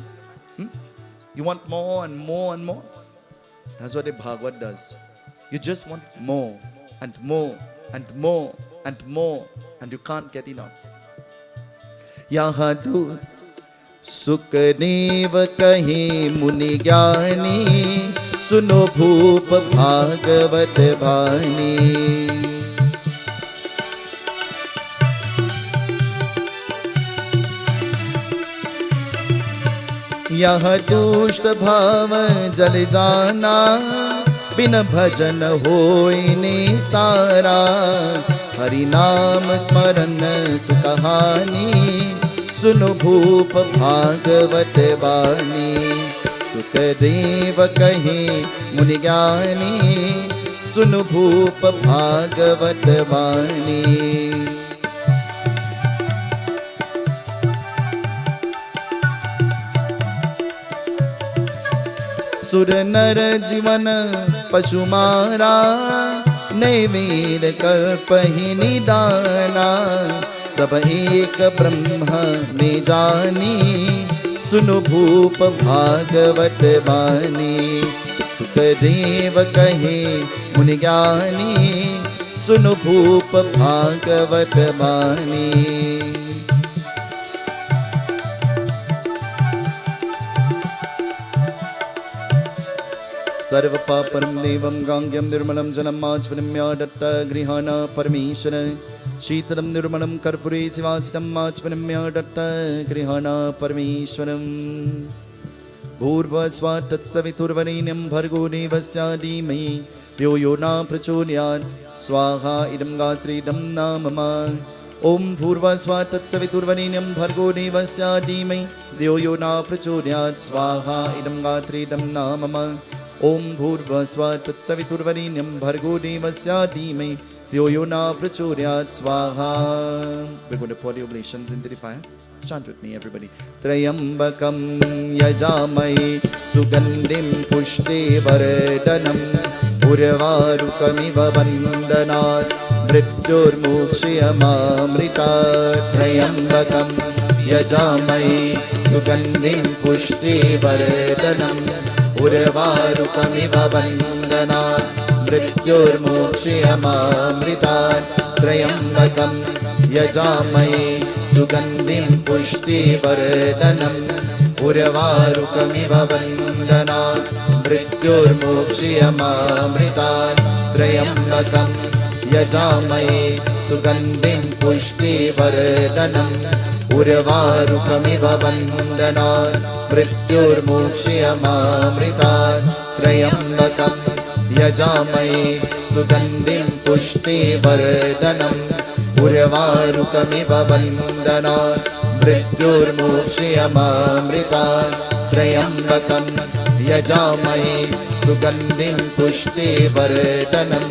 You want more and more and more? That's what the Bhagavad does. You just want more and more and more and more, and you can't get enough. Yahadu Sukadeva kahi muni gyani, suno bhup bhagavat bani. यह दुष्ट भाव जल जाना, बिन भजन होय निस्तारा। हरि नाम स्मरण सुकहानी, सुनो भूप भागवत वाणी। सुखदेव कहे मुनि ज्ञानी, सुनो भूप भागवत वाणी। सुर नर जीवन पशु मारा, नैवेद कल्पहि निदाना। सब एक ब्रह्म में जानी, सुनो भूप भागवत वाणी। सुखदेव कहे मुनि ज्ञानी, सुनो भूप भागवत वाणी। सर्व पापरम देवं गांग्यम निर्मलम जलम आचमनम्यादट्ट गृहाण परमेश्वर। शीतलम निर्मलम कर्पूरे शिवासितम आचमनम्यादट्ट गृहाण परमेश्वरम्। भूर्भुवस्सुवः तत्सवितुर्वरेण्यं भर्गो देवस्य धीमहि धियो यो न प्रचोदयात्। स्वाहा इदं गात्रे इदं नाम मम। ॐ भूर्भुवस्सुवः तत्सवितुर्वरेण्यं भर्गो देवस्य धीमहि धियो यो न प्रचोदयात्। स्वाहा इदं गात्रे इदं नाम मम। Om Bhurva Swa Tatsavituर्वरेण्यं Bhargo Devasya Dhimai Dhyo Yo Na Prachodayat Swaha. We're going to pour the oblations into the fire. Chant with me, everybody. Trayambakam Yajamai Sugandhim Pushte Vardhanam Urvarukamiva Vandanat Mrityur Mukshayamamritat. Trayambakam Yajamai Sugandhim Pushte Vardhanam Urvarukamiva Vandanat Mrityur Mukshayamamritat. Trayambakam Yajamai Sugandhim Pushti Vardhanam Urvarukamiva Vandanat Mrityur Mukshayamamritat. Trayambakam Yajamai Sugandhim Pushti Vardhanam Urvarukamiva Vandanat Mrityur Mukshayamamritat. Trayambakam Yajamai Sugandhim Pushti Vardhanam Urvarukamiva Vandanat Mrityur Mukshayamamritat. Trayambakam Yajamai Sugandhim Pushti Vardhanam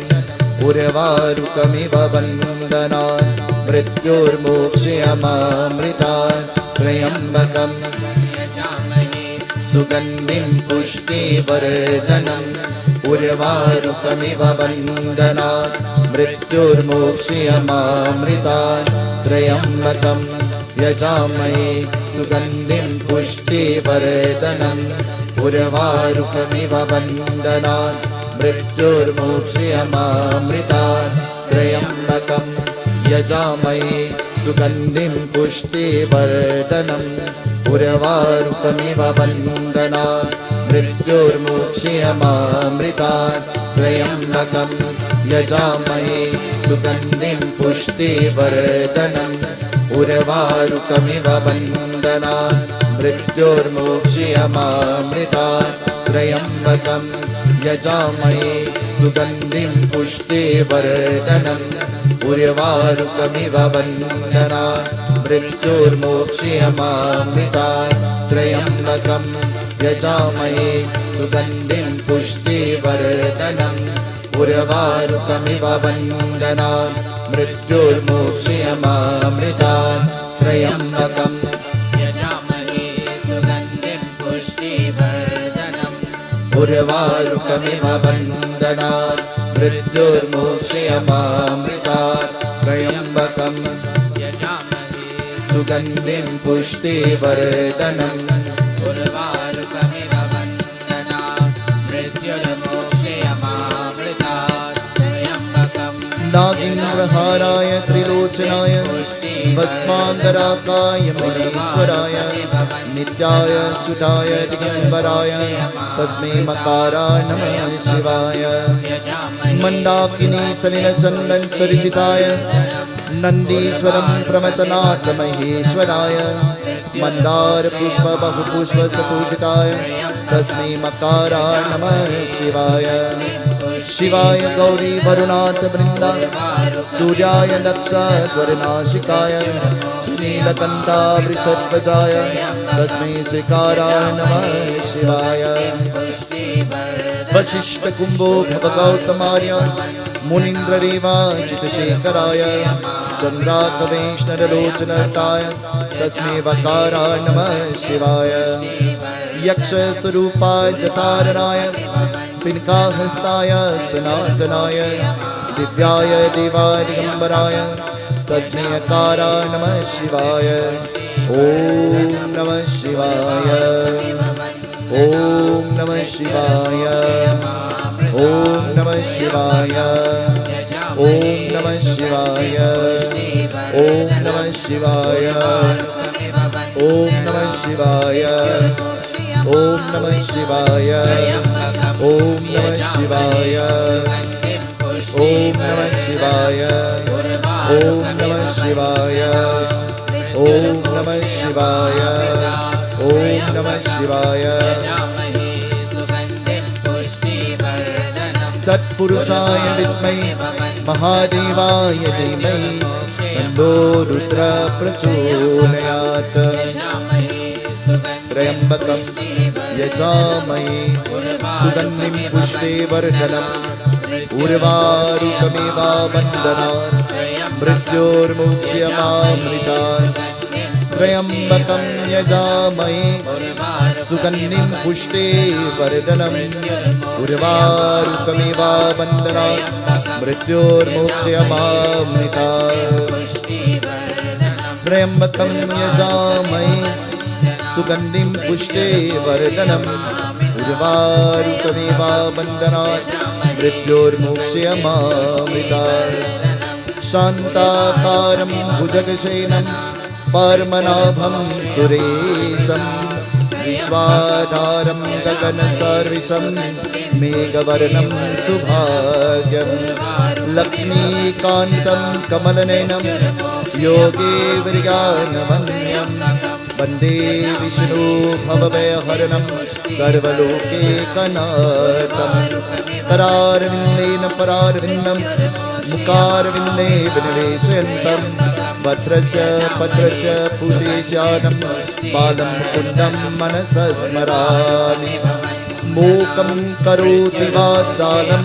Urvarukamiva Vandanat Mrityur Mukshayamamritat. Trayambakam Yajamai Sugandhim Pushti Vardhanam Urvarukamiva Vandanat Mrityur Mukshayamamritat. Trayambakam Yajamai Sugandhim Pushti Vardhanam Urvarukamiva Vandanat Mrityur Mukshayamamritat. Trayambakam Yajamai Sugandhim Pushti Vardhanam Urvarukamiva Vandanat Mrityur Mukshayamamritat. Trayambakam Yajamai Sugandhim Pushti Vardhanam Urvarukamiva Vandanat Mrityur Mukshayamamritat. Trayambakam यजामहे सुगन्धिं पुष्टिवर्धनम् उर्वारुकमिव वन्दनात् मृत्युर्मोक्षयमामृतात् त्र्यम्बकं यजामहे सुगन्धिं पुष्टिवर्धनम् उर्वारुकमिव वन्दनात् मृत्युर्मोक्षयमामृतात् त्र्यम्बकं यजामहे सुगन्धिं पुष्टिवर्धनम् उर्वारुकमिव वन्दनात् मृत्युर्मोक्षयमामृतात् त्र्यम्बकं यजामहे सुगन्धिं पुष्टिवर्धनम् उर्वारुकमिव वन्दनात् मृत्युर्मोक्षयमामृतात् त्र्यम्बकम् नागेन्द्रहाराय श्रीलोचनाय भस्मान्तराकाय महेश्वराय नित्याय सुधाय दिगम्बराय तस्मै मकाराय नमः शिवाय मण्डाकिनी सलिलचन्दन सरिचिताय नन्दीश्वरं प्रमथनाथ महेश्वराय मन्दार पुष्प बहुपुष्प सपूजिताय तस्मै मकाराय नमः शिवाय शिवाय गौरी वरुणाथ वृन्दा सूर्याय नक्षत्रनाशिकाय सुनीलकण्ठा वृषध्वजाय तस्मै श्रीकाराय नमः शिवाय वशिष्ठ कुम्भो भवगौतमार्य मुनीन्द्ररेवा चितशेखराय चन्द्राकवेष्णरलोचनर्ताय तस्मै वकाराय नमः शिवाय यक्षस्वरूपाय जटारणाय पिनकाहस्ताय सनातनाय दिव्याय देवाय दिगम्बराय तस्मै अकाराय नमः शिवाय ॐ नमः शिवाय ॐ नमः शिवाय ॐ नमः शिवाय ॐ नमः शिवाय ॐ नमः शिवाय ॐ नमः शिवाय ॐ नमः शिवाय ॐ नमः शिवाय ॐ नमः शिवाय ॐ नमः शिवाय ॐ नमः शिवाय ॐ नमः शिवाय तत्पुरुषाय विद्महे महादेवाय धीमहि तन्नो रुद्रः प्रचोदयात् त्र्यम्बकं यजामहे सुगन्धिं पुष्टिवर्धनम् उर्वारुकमिव वन्दनात् मृत्युर्मोक्षयमामृतात् त्र्यम्बकं यजामहे सुगन्धिं पुष्टिवर्धनम् उर्वारुकमिव वन्दनात् मृत्युर्मोक्षयमामृतात् त्र्यम्बकं यजामहे सुगन्धिं पुष्टिवर्धनम् उर्वारुकमिव वन्दनात् मृत्युर्मोक्षयमामृतात् शान्ताकारं भुजगशयनं परमनाभं सुरेशं विश्वाधारं गगनसर्विशं मेघवर्णं सुभाग्यं लक्ष्मीकान्तं कमलनयनं योगेन्द्रज्ञानवन्द्यं वन्दे विष्णु भवभयहरणं सर्वलोकैकनाथं करारविन्देन परारविन्दं मुकारविन्दे विनिवेशयन्तं भद्रस्य भद्रस्य पूतेशानं बालं मुकुन्दं मनसः स्मरामि मूकं करोति वाचालं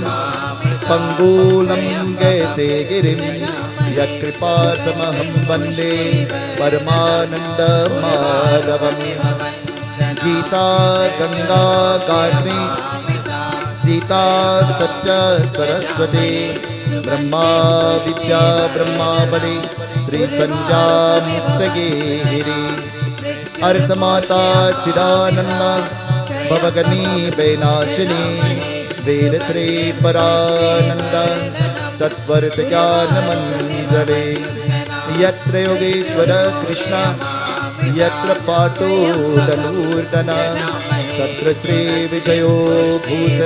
पङ्गूलं गयते गिरिं यत्कृपातमहं वन्दे परमानन्दमाधवम् गीता गंगा गायत्री सीता सत्य सरस्वती ब्रह्मा विद्या ब्रह्मावली त्रिसंज्ञा मुक्तगेहिरी अर्थमाता चिदानंदा भवगनी वैनाशिनी वेदत्रे परानंदा तत्वर्थ ज्ञानमंजरे यत्र योगेश्वर कृष्ण यत्र पाटो धनुर्धना तत्र श्री विजयो भूत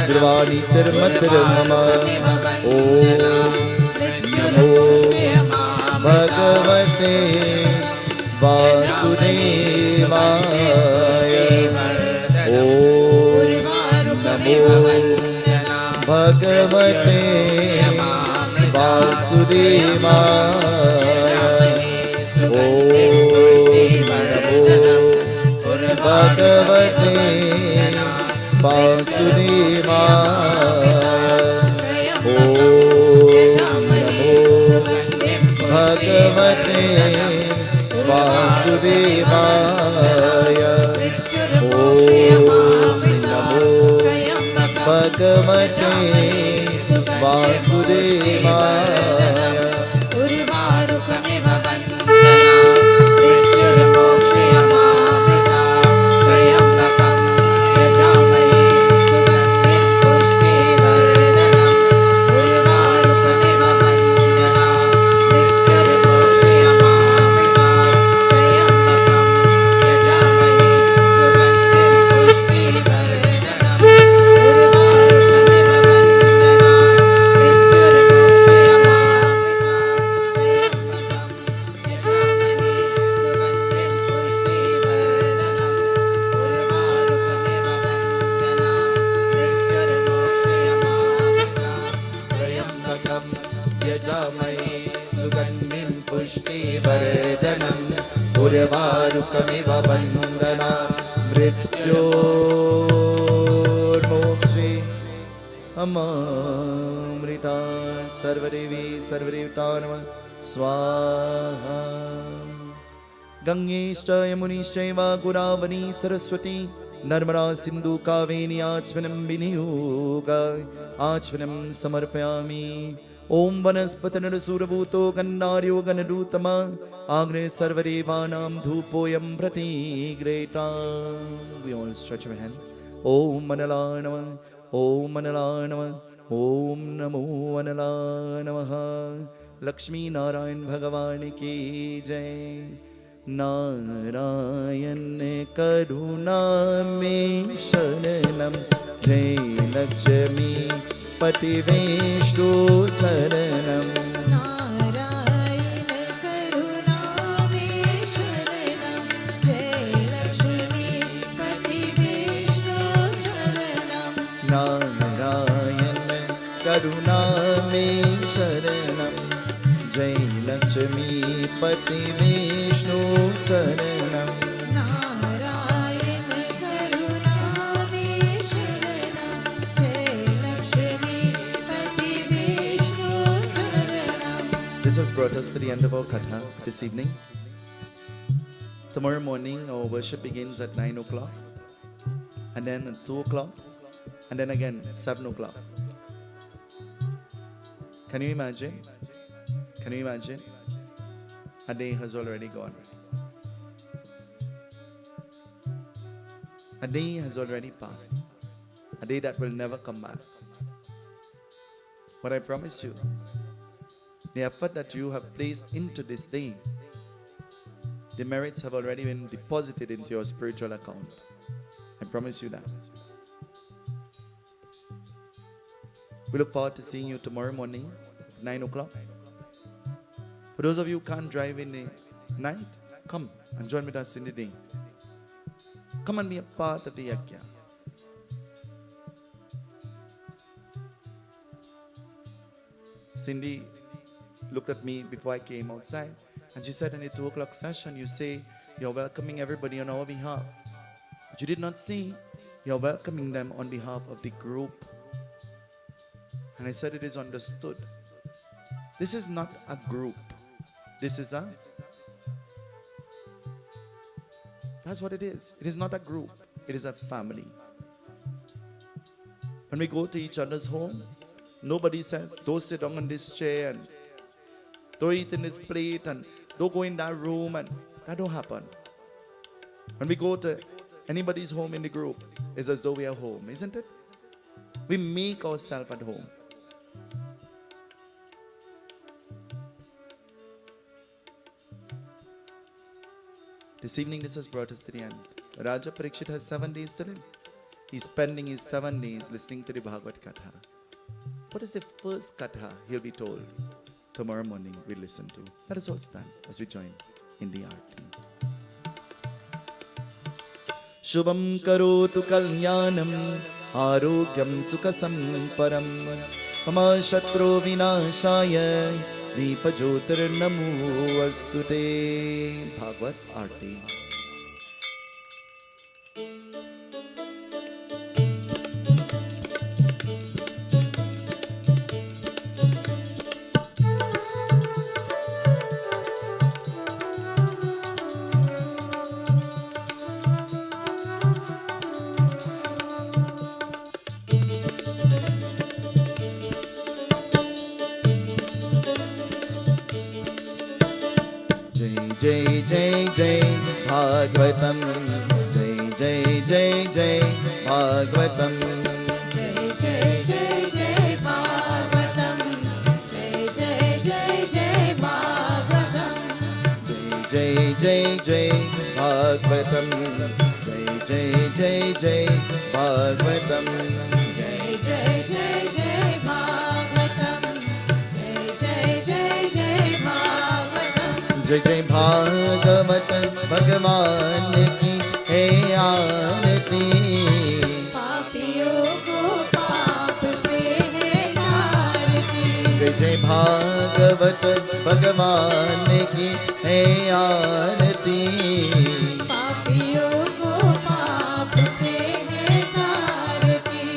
ध्रुवाणी तिर्मतिर्मम ॐ नमो भगवते वासुदेवाय ॐ नमो Bhagavate Vasudevaya. Bhagavate Vasudevaya. Bhagavate Vasudevaya. Bhagavate Vasudevaya. Urvarukamiva bandhana mrityormokshe amamritat sarvadevi sarvadevtanama swaha. Gangeshcha yamunishchaiva guravani saraswati narmada sindhu kaveni achvanam viniyuga achvanam samarpayami. Om vanaspatana surabhuto gannaryo ganadutama Agre sarvadevanam dhupoyam prati greta. We all stretch our hands. Om manalanama, Om manalanama, Om namo manalanamaha. Lakshmi Narayan Bhagavani ki jai. Narayan karuna me sharanam. Jai Lakshmi Pati Vishnu Charanam. Narayan Karuna Me Sharanam. Jai Lakshmi Pati Vishnu Charanam. This has brought us to the end of our katha this evening. Tomorrow morning our worship begins at 9 o'clock, and then at 2 o'clock, and then again 7 o'clock. Can you imagine? Can you imagine? A day has already gone. A day has already passed. A day that will never come back. But I promise you, the effort that you have placed into this day, the merits have already been deposited into your spiritual account. I promise you that. We look forward to seeing you tomorrow morning, 9 o'clock. For those of you who can't drive in the night, come and join with us in the day. Come and be a part of the Yagna. Cindy looked at me before I came outside, and she said in the 2 o'clock session, you say you're welcoming everybody on our behalf. But you did not say you're welcoming them on behalf of the group. And I said it is understood. This is not a group. This is a... That's what it is. It is not a group. It is a family. When we go to each other's home, nobody says, don't sit down on this chair and don't eat in this plate and don't go in that room, and that don't happen. When we go to anybody's home in the group, it's as though we are home, isn't it? We make ourselves at home. This evening, this has brought us to the end. Raja Parikshit has 7 days to live. He's spending his 7 days listening to the Bhagavad Katha. What is the first Katha he'll be told? Tomorrow morning we'll listen to. Let us all stand as we join in the Aarti. Shubham karotu kalyanam आरोग्यं सुखसम्परं मम शत्रु विनाशाय दीपज्योतिर्नमोऽस्तु ते। भागवत आरती। जय जय जय भागवतम, जय जय जय जय भागवतम, जय जय जय जय भागवतम, जय जय जय जय भागवतम, जय जय जय भागवतम, जय जय जय जय भागवतम, जय जय जय जय भागवतम, जय जय जय जय भागवतम। जय जय भागवत भगवान की है आरती, पापियों को पाप से है तारती। जय जय भागवत भगवान की है आरती, पापियों को पाप से है तारती।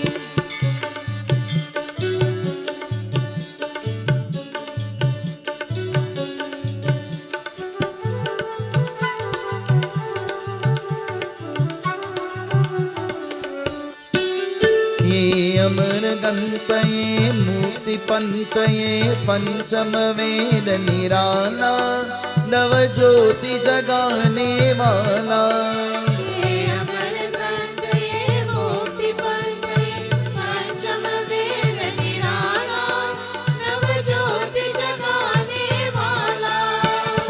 ये अमर गंतये मुक्ति पंतये पंचम वेद निराला, नव ज्योति जगाने वाला। ये अमर ग्रंथ ये मुक्ति पंथ ये पंचम वेद निराला, नव ज्योति जगाने वाला।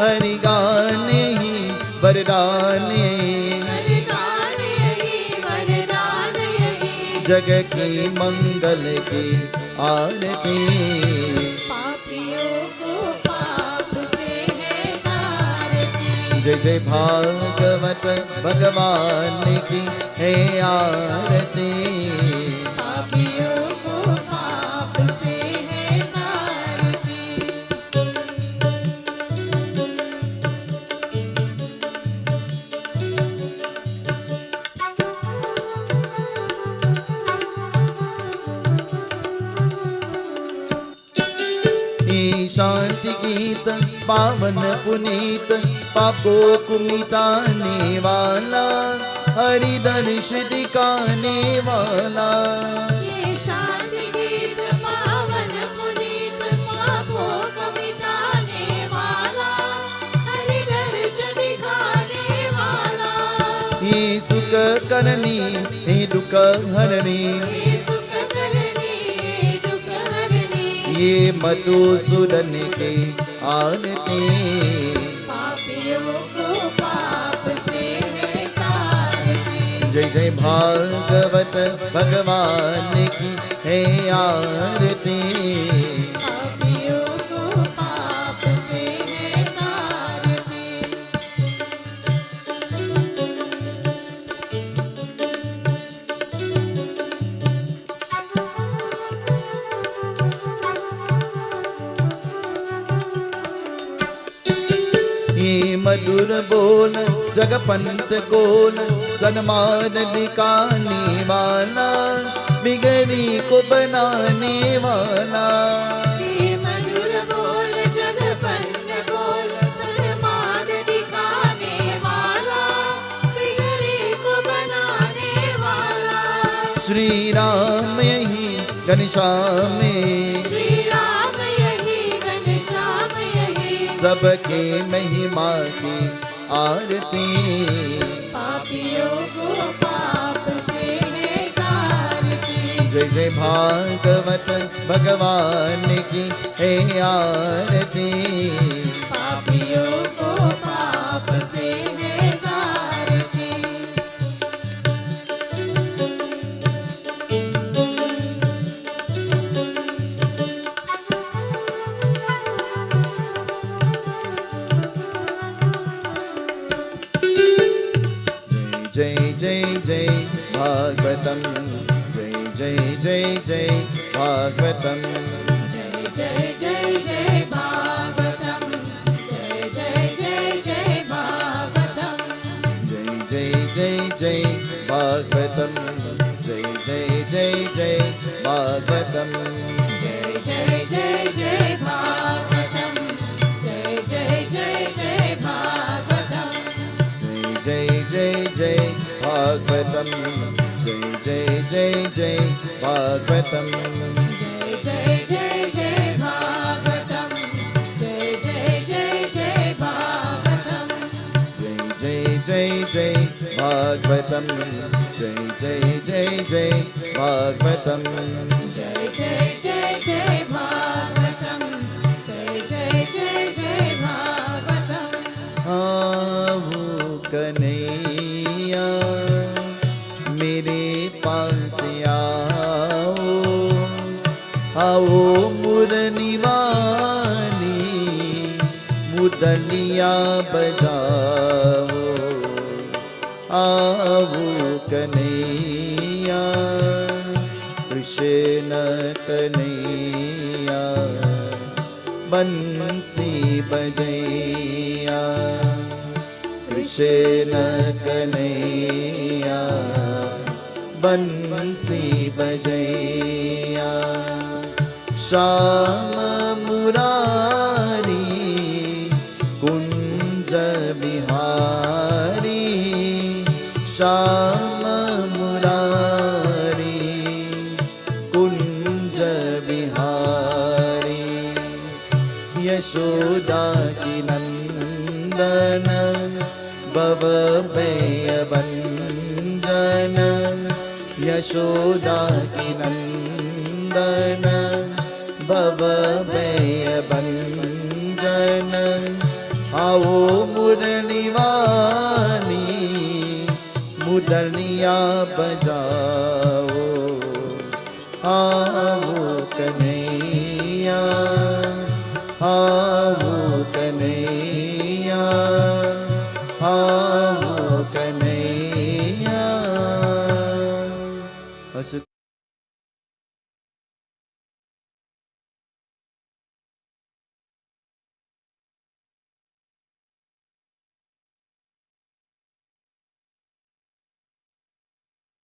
हरि गाने ही वरदाने, वरदान यही, वरदान यही। जग की मंगल की आरती, पापियों को पाप से है तारती। जय जय भागवत भगवान की है आरती, पापियों को पाप से है तारती। ये शांति गीत पावन पुनीत पापों को मिटाने वाला, हरि दर्श दिखाने वाला। ये शांति गीत पावन पुनीत पापों को मिटाने वाला, हरि दर्श दिखाने वाला। ये सुख करनी ये दुख हरनी, ये सुख करनी ये दुख हरनी। ये मधुसूदन की आरती, पापियों को पाप से है तारती। जय जय भागवत भगवान की है आरती, पापियों को पाप से है तारती। ये मधुर बोल जगपंत गोल, सन्मान दिखाने वाला, बिगड़ी को बनाने वाला। ये मधुर बोल जगपंत बोल, सन्मान दिखाने वाला, बिगड़ी को बनाने वाला। श्री राम यही घनश्याम में, श्री राम यही घनश्याम यही। सबके महिमा की आरती, पापियों को पाप से है तारती। जय जय भागवत भगवान की है आरती, पापियों को पाप से है तारती। जय जय जय भागवतम, जय जय भागवतम जय जय जय जय भागवतम जय जय जय जय भागवतम जय जय जय जय भागवतम जय जय जय जय भागवतम जय जय जय जय भागवतम जय जय जय जय भागवतम जय जय जय भागवतम जय जय जय जय भागवतम जय जय जय जय भागवतम जय जय जय जय भागवतम जय जय जय भागवतम जय जय जय जय भागवतम जय जय जय जय भागवतम जय जय जय जय भागवतम आओ कन्हैया मेरे पास आओ आओ मुरली वाली मुरलिया बजाओ आओ कन्हैया कृष्ण कन्हैया बंसी बजैया कृष्ण कन्हैया बंसी बजैया श्याम मुरारी कुंज बिहारी श्याम मुरारी कुंज बिहारी यशोदा की नंदन भव भय भंजन यशोदा की नंदन भव भय भंजन आओ मुरली वाली मुरलिया बजाओ आओ कन्हैया आओ